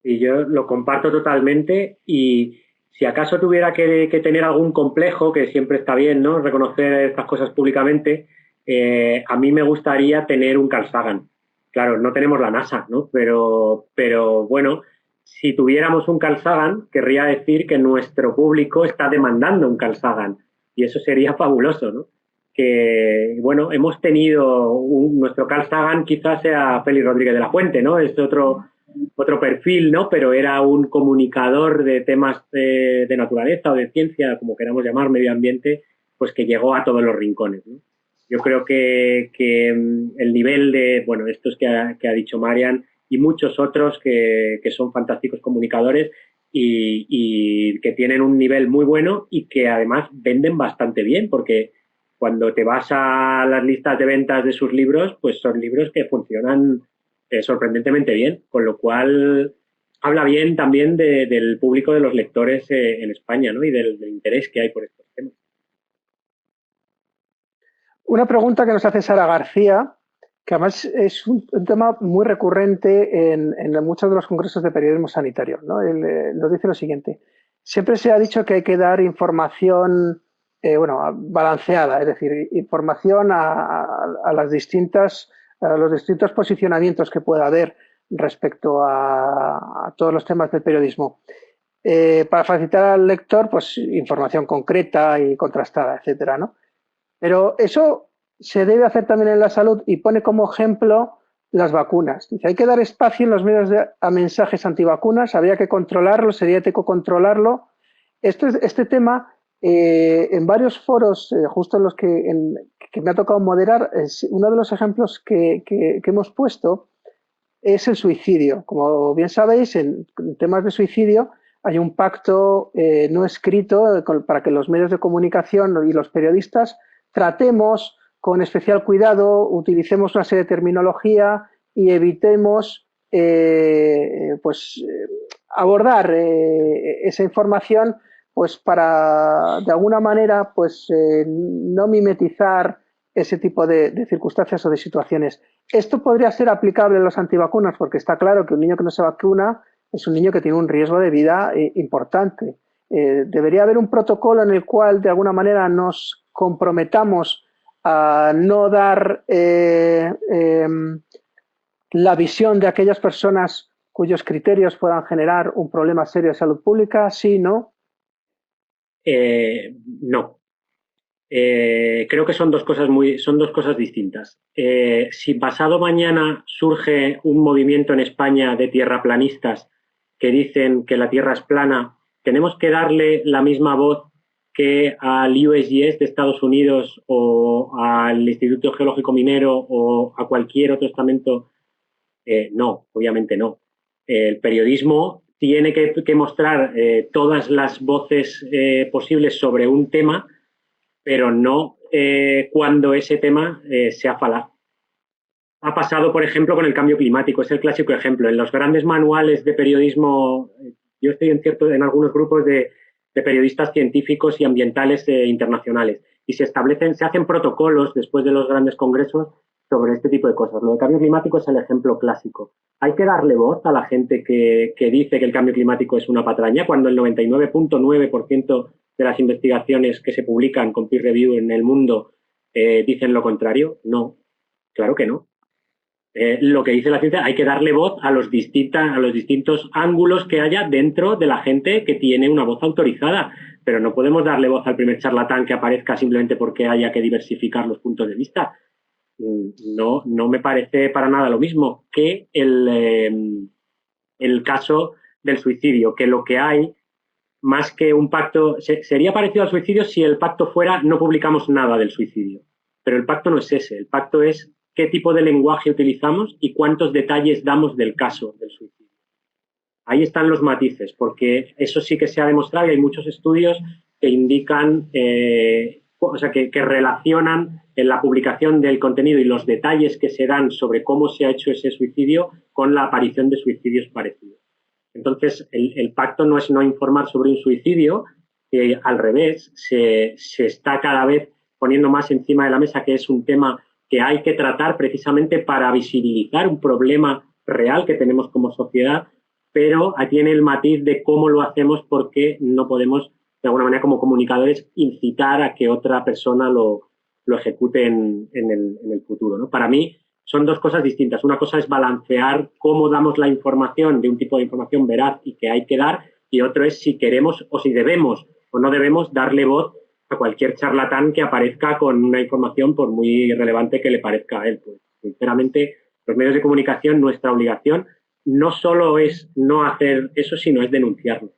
Y yo lo comparto totalmente y si acaso tuviera que tener algún complejo, que siempre está bien, ¿no? Reconocer estas cosas públicamente, a mí me gustaría tener un Carl Sagan. Claro, no tenemos la NASA, ¿no? Pero bueno, si tuviéramos un Carl Sagan, querría decir que nuestro público está demandando un Carl Sagan y eso sería fabuloso, ¿no? Que, bueno, hemos tenido nuestro Carl Sagan quizás sea Félix Rodríguez de la Fuente, ¿no? Es otro perfil, ¿no? Pero era un comunicador de temas de naturaleza o de ciencia, como queramos llamar, medio ambiente, pues que llegó a todos los rincones, ¿no? Yo creo que el nivel de, bueno, estos que ha dicho Marian y muchos otros que son fantásticos comunicadores y que tienen un nivel muy bueno y que además venden bastante bien, porque cuando te vas a las listas de ventas de sus libros, pues son libros que funcionan sorprendentemente bien, con lo cual habla bien también del público de los lectores en España, ¿no? Y del interés que hay por estos temas. Una pregunta que nos hace Sara García, que además es un tema muy recurrente en muchos de los congresos de periodismo sanitario, ¿no? Él nos dice lo siguiente: siempre se ha dicho que hay que dar información balanceada, es decir, información a los distintos posicionamientos que pueda haber respecto a todos los temas del periodismo. Para facilitar al lector, pues información concreta y contrastada, etcétera, ¿no? Pero eso se debe hacer también en la salud y pone como ejemplo las vacunas. Dice, hay que dar espacio en los medios a mensajes antivacunas, habría que controlarlo, sería ético controlarlo. Este tema, en varios foros, justo en los que me ha tocado moderar, uno de los ejemplos que hemos puesto es el suicidio. Como bien sabéis, en temas de suicidio hay un pacto no escrito para que los medios de comunicación y los periodistas tratemos con especial cuidado, utilicemos una serie de terminología y evitemos abordar esa información pues para de alguna manera pues no mimetizar ese tipo de circunstancias o de situaciones. Esto podría ser aplicable en los antivacunas porque está claro que un niño que no se vacuna es un niño que tiene un riesgo de vida importante. Debería haber un protocolo en el cual de alguna manera nos comprometamos a no dar la visión de aquellas personas cuyos criterios puedan generar un problema serio de salud pública, ¿sí, no? No. Creo que son dos cosas distintas. Si pasado mañana surge un movimiento en España de tierraplanistas que dicen que la Tierra es plana, tenemos que darle la misma voz que al USGS de Estados Unidos o al Instituto Geológico Minero o a cualquier otro estamento. No, obviamente no. El periodismo tiene que mostrar todas las voces posibles sobre un tema, pero no cuando ese tema sea falaz. Ha pasado, por ejemplo, con el cambio climático, es el clásico ejemplo. En los grandes manuales de periodismo, yo estoy en algunos grupos de periodistas científicos y ambientales internacionales y se hacen protocolos después de los grandes congresos sobre este tipo de cosas. Lo del cambio climático es el ejemplo clásico. Hay que darle voz a la gente que dice que el cambio climático es una patraña, cuando el 99.9% de las investigaciones que se publican con peer review en el mundo dicen lo contrario. No, claro que no. Lo que dice la ciencia, hay que darle voz a los distintos ángulos que haya dentro de la gente que tiene una voz autorizada, pero no podemos darle voz al primer charlatán que aparezca simplemente porque haya que diversificar los puntos de vista. No me parece para nada lo mismo que el caso del suicidio, que lo que hay, más que un pacto, sería parecido al suicidio si el pacto fuera no publicamos nada del suicidio, pero el pacto no es ese, el pacto es qué tipo de lenguaje utilizamos y cuántos detalles damos del caso del suicidio. Ahí están los matices, porque eso sí que se ha demostrado y hay muchos estudios que indican, que relacionan en la publicación del contenido y los detalles que se dan sobre cómo se ha hecho ese suicidio con la aparición de suicidios parecidos. Entonces, el pacto no es no informar sobre un suicidio, que al revés, se está cada vez poniendo más encima de la mesa, que es un tema que hay que tratar precisamente para visibilizar un problema real que tenemos como sociedad, pero tiene el matiz de cómo lo hacemos porque no podemos, de alguna manera, como comunicadores, incitar a que otra persona lo ejecute en el futuro, ¿no? Para mí son dos cosas distintas. Una cosa es balancear cómo damos la información de un tipo de información veraz y que hay que dar, y otro es si queremos o si debemos o no debemos darle voz a cualquier charlatán que aparezca con una información por muy relevante que le parezca a él. Pues, sinceramente, los medios de comunicación, nuestra obligación no solo es no hacer eso, sino es denunciarlo.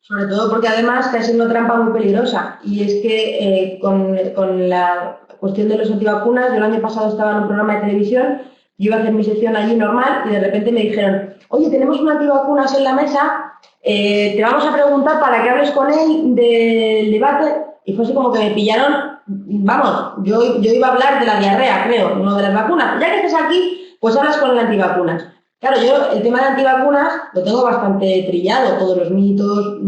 Sobre todo porque además está siendo una trampa muy peligrosa, y es que con la cuestión de los antivacunas, yo el año pasado estaba en un programa de televisión, yo iba a hacer mi sección allí normal y de repente me dijeron, oye, tenemos un antivacunas en la mesa, te vamos a preguntar para que hables con él del debate, y fue así como que me pillaron, vamos, yo iba a hablar de la diarrea, creo, no de las vacunas, ya que estás aquí, pues hablas con el antivacunas. Claro, yo el tema de antivacunas lo tengo bastante trillado, todos los mitos,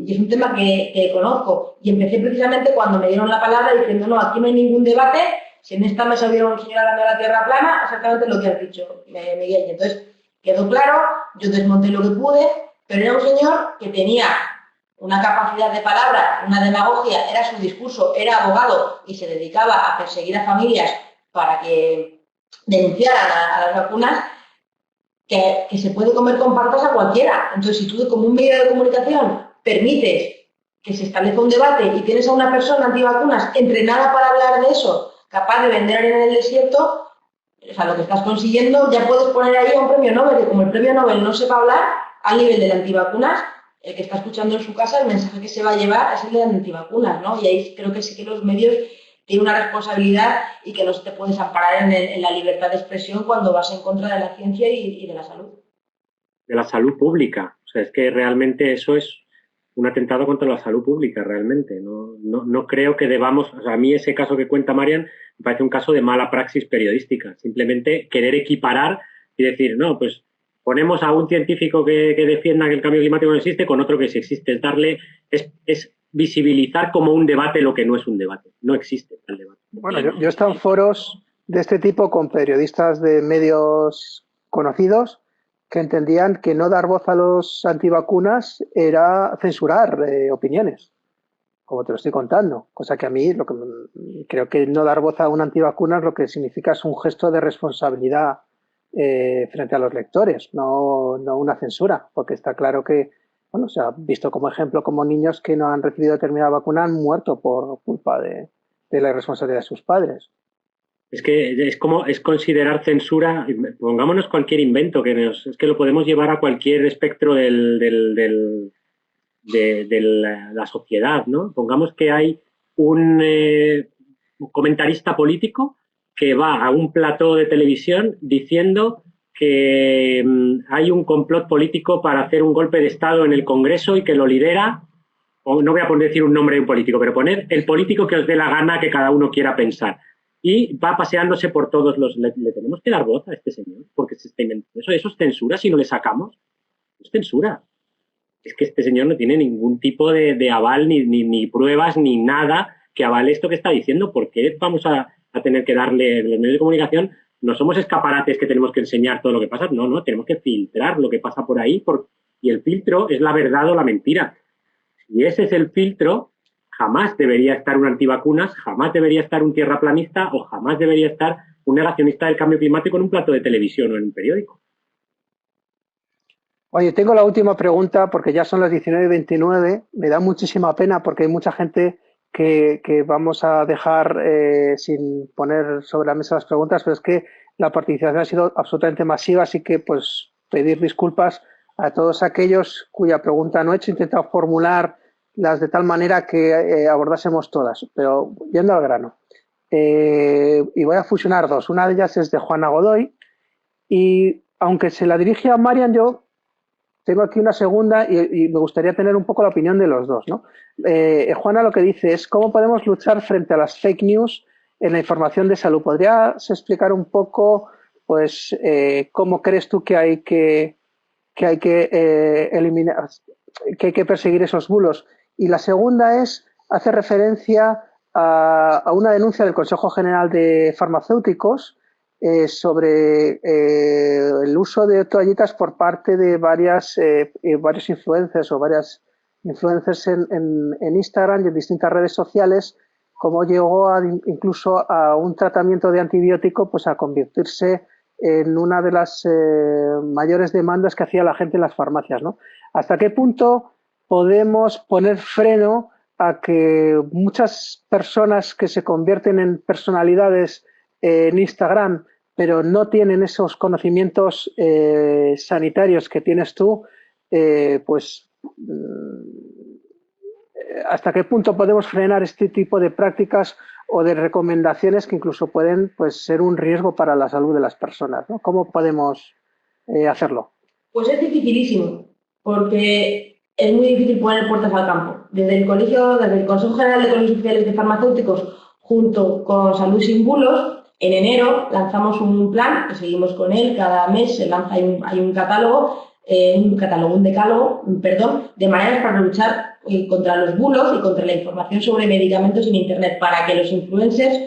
y es un tema que conozco. Y empecé precisamente cuando me dieron la palabra diciendo, no, aquí no hay ningún debate, si en esta mesa hubiera un señor hablando de la tierra plana, exactamente lo que has dicho, Miguel. Y entonces quedó claro, yo desmonté lo que pude, pero era un señor que tenía una capacidad de palabra, una demagogia, era su discurso, era abogado y se dedicaba a perseguir a familias para que denunciaran a las vacunas, que se puede comer con patas a cualquiera. Entonces, si tú como un medio de comunicación permites que se establezca un debate y tienes a una persona antivacunas entrenada para hablar de eso, capaz de vender arena en el desierto, o sea, lo que estás consiguiendo, ya puedes poner ahí a un premio Nobel, que como el premio Nobel no se va a hablar al nivel del antivacunas, el que está escuchando en su casa, el mensaje que se va a llevar es el de antivacunas, ¿no? Y ahí creo que sí que los medios tienen una responsabilidad y que no te puedes amparar en la libertad de expresión cuando vas en contra de la ciencia y de la salud. De la salud pública. O sea, es que realmente eso es un atentado contra la salud pública, realmente. No creo que debamos... O sea, a mí ese caso que cuenta Marian me parece un caso de mala praxis periodística. Simplemente querer equiparar y decir, no, pues ponemos a un científico que defienda que el cambio climático no existe con otro que sí existe. Es darle... Es visibilizar como un debate lo que no es un debate. No existe el debate. Bueno, yo he estado en foros de este tipo con periodistas de medios conocidos que entendían que no dar voz a los antivacunas era censurar opiniones, como te lo estoy contando. Cosa que a mí creo que no dar voz a un antivacunas lo que significa es un gesto de responsabilidad frente a los lectores, no una censura, porque está claro que bueno, se ha visto como ejemplo como niños que no han recibido determinada vacuna han muerto por culpa de la irresponsabilidad de sus padres. Es que es considerar censura, pongámonos cualquier invento, es que lo podemos llevar a cualquier espectro de la sociedad, ¿no? Pongamos que hay un comentarista político que va a un plató de televisión diciendo que hay un complot político para hacer un golpe de Estado en el Congreso y que lo lidera, o no voy a poner decir un nombre de un político, pero poner el político que os dé la gana que cada uno quiera pensar. Y va paseándose por todos los... Le tenemos que dar voz a este señor porque se está inventando eso es censura si no le sacamos. Es censura. Es que este señor no tiene ningún tipo de aval, ni pruebas, ni nada que avale esto que está diciendo. ¿Por qué vamos a tener que darle los medios de comunicación? No somos escaparates que tenemos que enseñar todo lo que pasa. No, tenemos que filtrar lo que pasa por ahí y el filtro es la verdad o la mentira. Si ese es el filtro, jamás debería estar un antivacunas, jamás debería estar un tierraplanista o jamás debería estar un negacionista del cambio climático en un plato de televisión o en un periódico. Oye, tengo la última pregunta porque ya son las 19:29. Me da muchísima pena porque hay mucha gente que vamos a dejar sin poner sobre la mesa las preguntas, pero es que la participación ha sido absolutamente masiva, así que pues pedir disculpas a todos aquellos cuya pregunta no he hecho. He intentado formularlas de tal manera que abordásemos todas, pero yendo al grano. Y voy a fusionar dos. Una de ellas es de Juana Godoy y aunque se la dirige a Marian, yo tengo aquí una segunda y me gustaría tener un poco la opinión de los dos, ¿no? Juana lo que dice es ¿cómo podemos luchar frente a las fake news en la información de salud? ¿Podrías explicar un poco, pues, cómo crees tú que hay que eliminar, que hay que perseguir esos bulos? Y la segunda hace referencia a una denuncia del Consejo General de Farmacéuticos sobre el uso de toallitas por parte de varios influencers o varias influencers en Instagram y en distintas redes sociales, como llegó incluso a un tratamiento de antibiótico pues a convertirse en una de las mayores demandas que hacía la gente en las farmacias, ¿no? ¿Hasta qué punto podemos poner freno a que muchas personas que se convierten en personalidades en Instagram, pero no tienen esos conocimientos sanitarios que tienes tú, pues hasta qué punto podemos frenar este tipo de prácticas o de recomendaciones que incluso pueden pues, ser un riesgo para la salud de las personas, ¿no? ¿Cómo podemos hacerlo? Pues es dificilísimo, porque es muy difícil poner puertas al campo. Desde el colegio, desde el Consejo General de Colegios Oficiales de Farmacéuticos, junto con Salud Sin Bulos, en enero lanzamos un plan, que seguimos con él, cada mes se lanza, hay un decálogo, de maneras para luchar contra los bulos y contra la información sobre medicamentos en Internet, para que los influencers,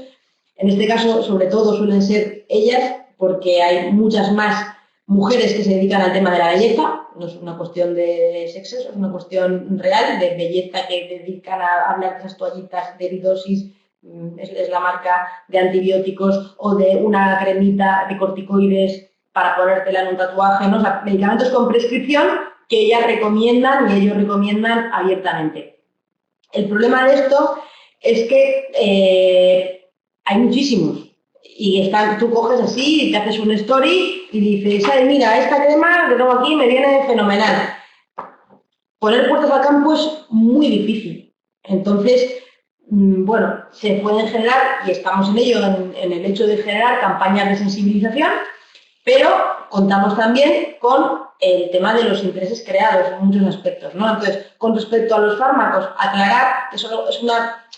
en este caso sobre todo suelen ser ellas, porque hay muchas más mujeres que se dedican al tema de la belleza, no es una cuestión de sexo, es una cuestión real de belleza, que dedican a hablar de esas toallitas de Bidosis, es la marca de antibióticos, o de una cremita de corticoides para ponértela en un tatuaje, ¿no? O sea, medicamentos con prescripción que ellas recomiendan y ellos recomiendan abiertamente. El problema de esto es que hay muchísimos. Y tú coges así y te haces un story y dices, ay, mira, esta crema que tengo aquí me viene fenomenal. Poner puertas al campo es muy difícil. Entonces, bueno, se pueden generar, y estamos en ello, en el hecho de generar campañas de sensibilización, pero contamos también con el tema de los intereses creados en muchos aspectos, ¿no? Entonces, con respecto a los fármacos, aclarar que eso es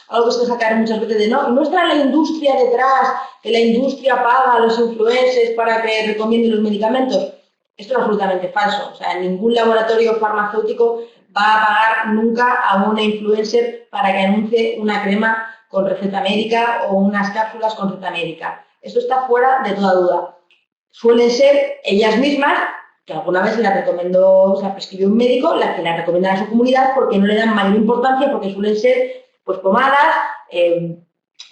algo que se deja caer muchas veces de no está la industria detrás, que la industria paga a los influencers para que recomienden los medicamentos. Esto es absolutamente falso. O sea, ningún laboratorio farmacéutico va a pagar nunca a una influencer para que anuncie una crema con receta médica o unas cápsulas con receta médica. Esto está fuera de toda duda. Suelen ser ellas mismas, que alguna vez se las recomendó, o sea, prescribió un médico, las que las recomiendan a su comunidad porque no le dan mayor importancia, porque suelen ser pues pomadas,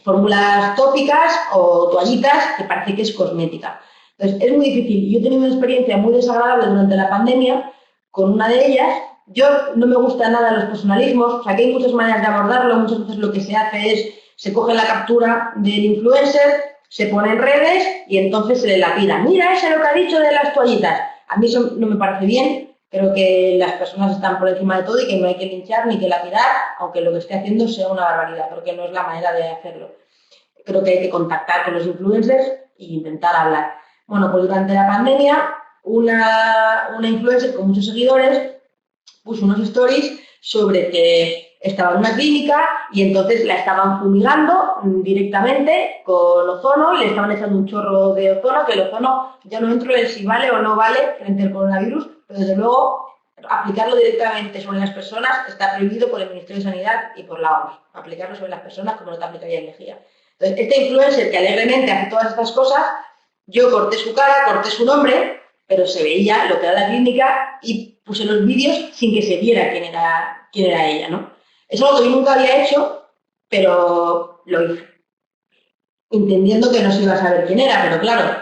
fórmulas tópicas o toallitas que parece que es cosmética. Entonces, es muy difícil. Yo he tenido una experiencia muy desagradable durante la pandemia con una de ellas. Yo no me gusta nada los personalismos, o sea, que hay muchas maneras de abordarlo. Muchas veces lo que se hace es, se coge la captura del influencer, se pone en redes y entonces se le lapida. Mira, ese es lo que ha dicho de las toallitas. A mí eso no me parece bien. Creo que las personas están por encima de todo y que no hay que linchar ni que lapidar, aunque lo que esté haciendo sea una barbaridad. Creo que no es la manera de hacerlo. Creo que hay que contactar con los influencers e intentar hablar. Bueno, pues durante la pandemia, una influencer con muchos seguidores puso unos stories sobre que estaba en una clínica y entonces la estaban fumigando directamente con ozono y le estaban echando un chorro de ozono, que el ozono ya no entro en si vale o no vale frente al coronavirus, pero desde luego aplicarlo directamente sobre las personas está prohibido por el Ministerio de Sanidad y por la OMS. Aplicarlo sobre las personas como no te aplicaría en lejía. Entonces, este influencer que alegremente hace todas estas cosas, yo corté su cara, corté su nombre, pero se veía lo que era la clínica y puse los vídeos sin que se viera quién era ella, ¿no? Es algo que yo nunca había hecho, pero lo hice. Entendiendo que no se iba a saber quién era, pero claro,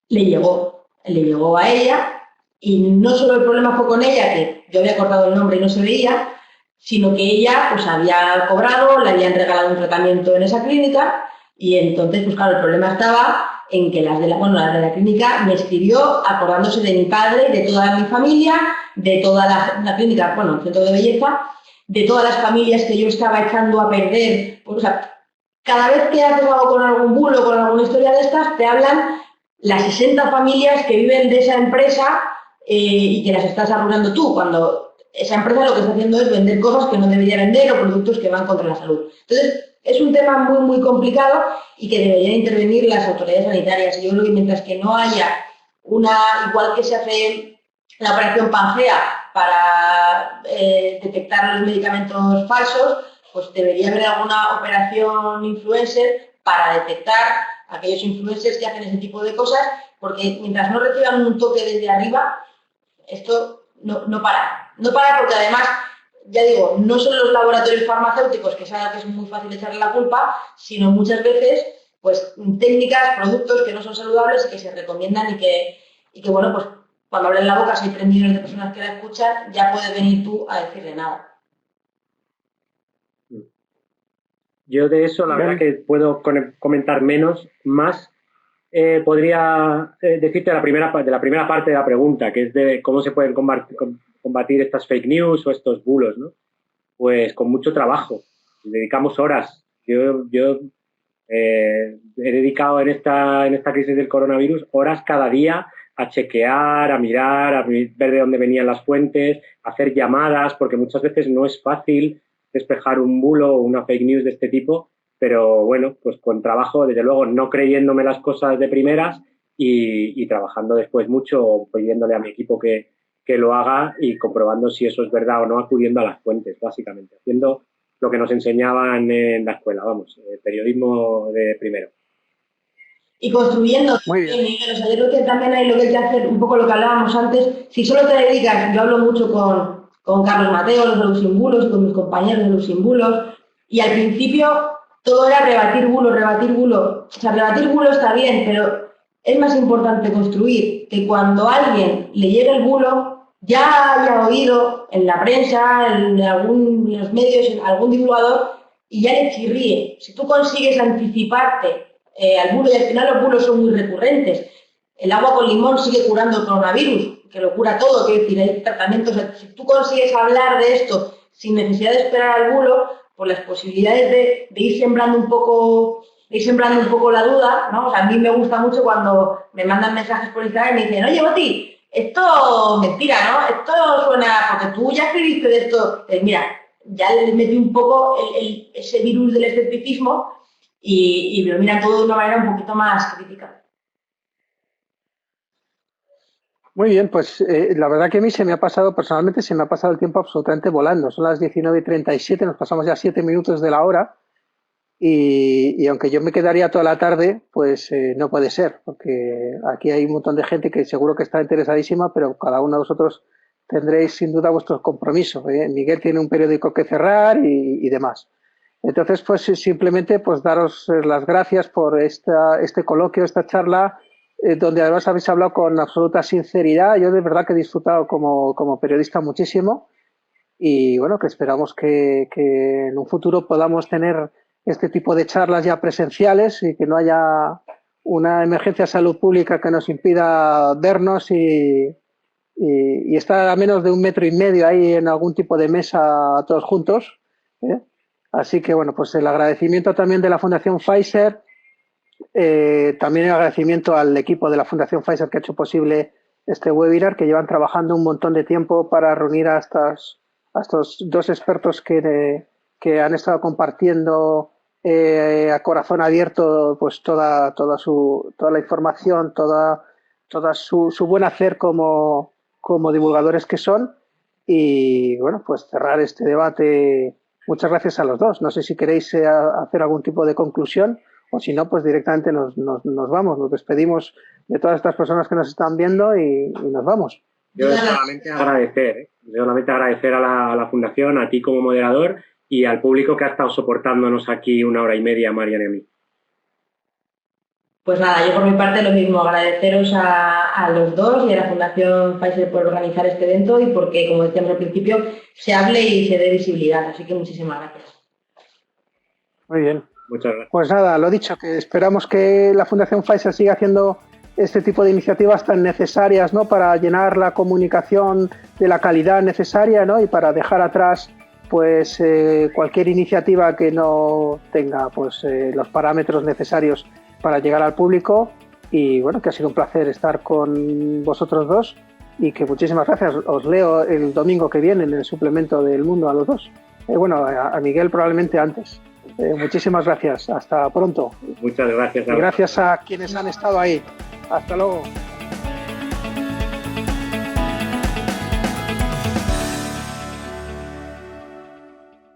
le llegó a ella y no solo el problema fue con ella, que yo había cortado el nombre y no se veía, sino que ella pues había cobrado, le habían regalado un tratamiento en esa clínica y entonces, pues claro, el problema estaba en que las de la clínica me escribió acordándose de mi padre, de toda mi familia, de toda la clínica, bueno, el centro de belleza, de todas las familias que yo estaba echando a perder. Pues, o sea, cada vez que haces algo con algún bulo, con alguna historia de estas, te hablan las 60 familias que viven de esa empresa y que las estás arruinando tú, cuando esa empresa lo que está haciendo es vender cosas que no debería vender o productos que van contra la salud. Entonces, es un tema muy, muy complicado y que deberían intervenir las autoridades sanitarias. Y yo creo que mientras que no haya igual que se hace la operación Pangea para detectar los medicamentos falsos, pues debería haber alguna operación influencer para detectar aquellos influencers que hacen ese tipo de cosas, porque mientras no reciban un toque desde arriba, esto no para. No para porque además, ya digo, no son los laboratorios farmacéuticos, que saben que es muy fácil echarle la culpa, sino muchas veces pues técnicas, productos que no son saludables y que se recomiendan y que bueno, pues cuando abren la boca, si hay 3 millones de personas que la escuchan, ya puedes venir tú a decirle nada. Yo de eso, la verdad que puedo comentar más. Podría decirte de la primera parte de la pregunta, que es de cómo se pueden combatir estas fake news o estos bulos, ¿no? Pues con mucho trabajo. Dedicamos horas. Yo he dedicado en esta crisis del coronavirus horas cada día a chequear, a mirar, a ver de dónde venían las fuentes, a hacer llamadas, porque muchas veces no es fácil despejar un bulo o una fake news de este tipo, pero bueno, pues con trabajo, desde luego, no creyéndome las cosas de primeras y trabajando después mucho, o pidiéndole a mi equipo que lo haga y comprobando si eso es verdad o no, acudiendo a las fuentes, básicamente, haciendo lo que nos enseñaban en la escuela, periodismo de primero. Y construyendo. Muy bien. Miguel, o sea, yo creo que también hay lo que hay que hacer, un poco lo que hablábamos antes. Si solo te dedicas, yo hablo mucho con Carlos Mateo, los de Luximbulos, y con mis compañeros de Luximbulos, y al principio todo era rebatir bulos. O sea, rebatir bulos está bien, pero es más importante construir que cuando a alguien le llegue el bulo, ya haya oído en la prensa, en los medios, en algún divulgador, y ya le chirríe. Si tú consigues anticiparte al bulo, y al final los bulos son muy recurrentes. El agua con limón sigue curando el coronavirus, que lo cura todo, quiero decir, hay tratamientos. O sea, si tú consigues hablar de esto sin necesidad de esperar al bulo, pues las posibilidades de ir sembrando un poco la duda, ¿no? O sea, a mí me gusta mucho cuando me mandan mensajes por Instagram y me dicen, oye, Boti, esto mentira, ¿no? Esto suena, porque tú ya escribiste de esto. Mira, ya le metí un poco ese virus del escepticismo y lo miran todo de una manera un poquito más crítica. Muy bien, pues la verdad que a mí personalmente se me ha pasado el tiempo absolutamente volando. Son las 19:37, nos pasamos ya 7 minutos de la hora y aunque yo me quedaría toda la tarde, pues no puede ser, porque aquí hay un montón de gente que seguro que está interesadísima, pero cada uno de vosotros tendréis sin duda vuestros compromisos. Miguel tiene un periódico que cerrar y demás. Entonces, pues simplemente pues daros las gracias por este coloquio, esta charla, donde además habéis hablado con absoluta sinceridad. Yo de verdad que he disfrutado como periodista muchísimo y bueno, que esperamos que en un futuro podamos tener este tipo de charlas ya presenciales y que no haya una emergencia de salud pública que nos impida vernos y estar a menos de 1,5 metros ahí en algún tipo de mesa todos juntos, ¿eh? Así que bueno, pues el agradecimiento también de la Fundación Pfizer, también el agradecimiento al equipo de la Fundación Pfizer que ha hecho posible este webinar, que llevan trabajando un montón de tiempo para reunir a estos 2 expertos que han estado compartiendo a corazón abierto pues toda la información, toda su buen hacer como divulgadores que son. Y bueno, pues cerrar este debate. Muchas gracias a los dos. No sé si queréis hacer algún tipo de conclusión o si no, pues directamente nos vamos, nos despedimos de todas estas personas que nos están viendo y nos vamos. Yo solamente agradecer a la Fundación, a ti como moderador y al público que ha estado soportándonos aquí 1 hora y media, Marian y a mí. Pues nada, yo por mi parte lo mismo, agradeceros a los dos y a la Fundación Pfizer por organizar este evento y porque, como decíamos al principio, se hable y se dé visibilidad. Así que muchísimas gracias. Muy bien. Muchas gracias. Pues nada, lo dicho, que esperamos que la Fundación Pfizer siga haciendo este tipo de iniciativas tan necesarias, ¿no? Para llenar la comunicación de la calidad necesaria, ¿no? Y para dejar atrás pues cualquier iniciativa que no tenga pues los parámetros necesarios para llegar al público. Y bueno, que ha sido un placer estar con vosotros dos y que muchísimas gracias. Os leo el domingo que viene en el suplemento del Mundo a los dos. Bueno, a Miguel probablemente antes. Muchísimas gracias. Hasta pronto. Muchas gracias. Y gracias a quienes han estado ahí. Hasta luego.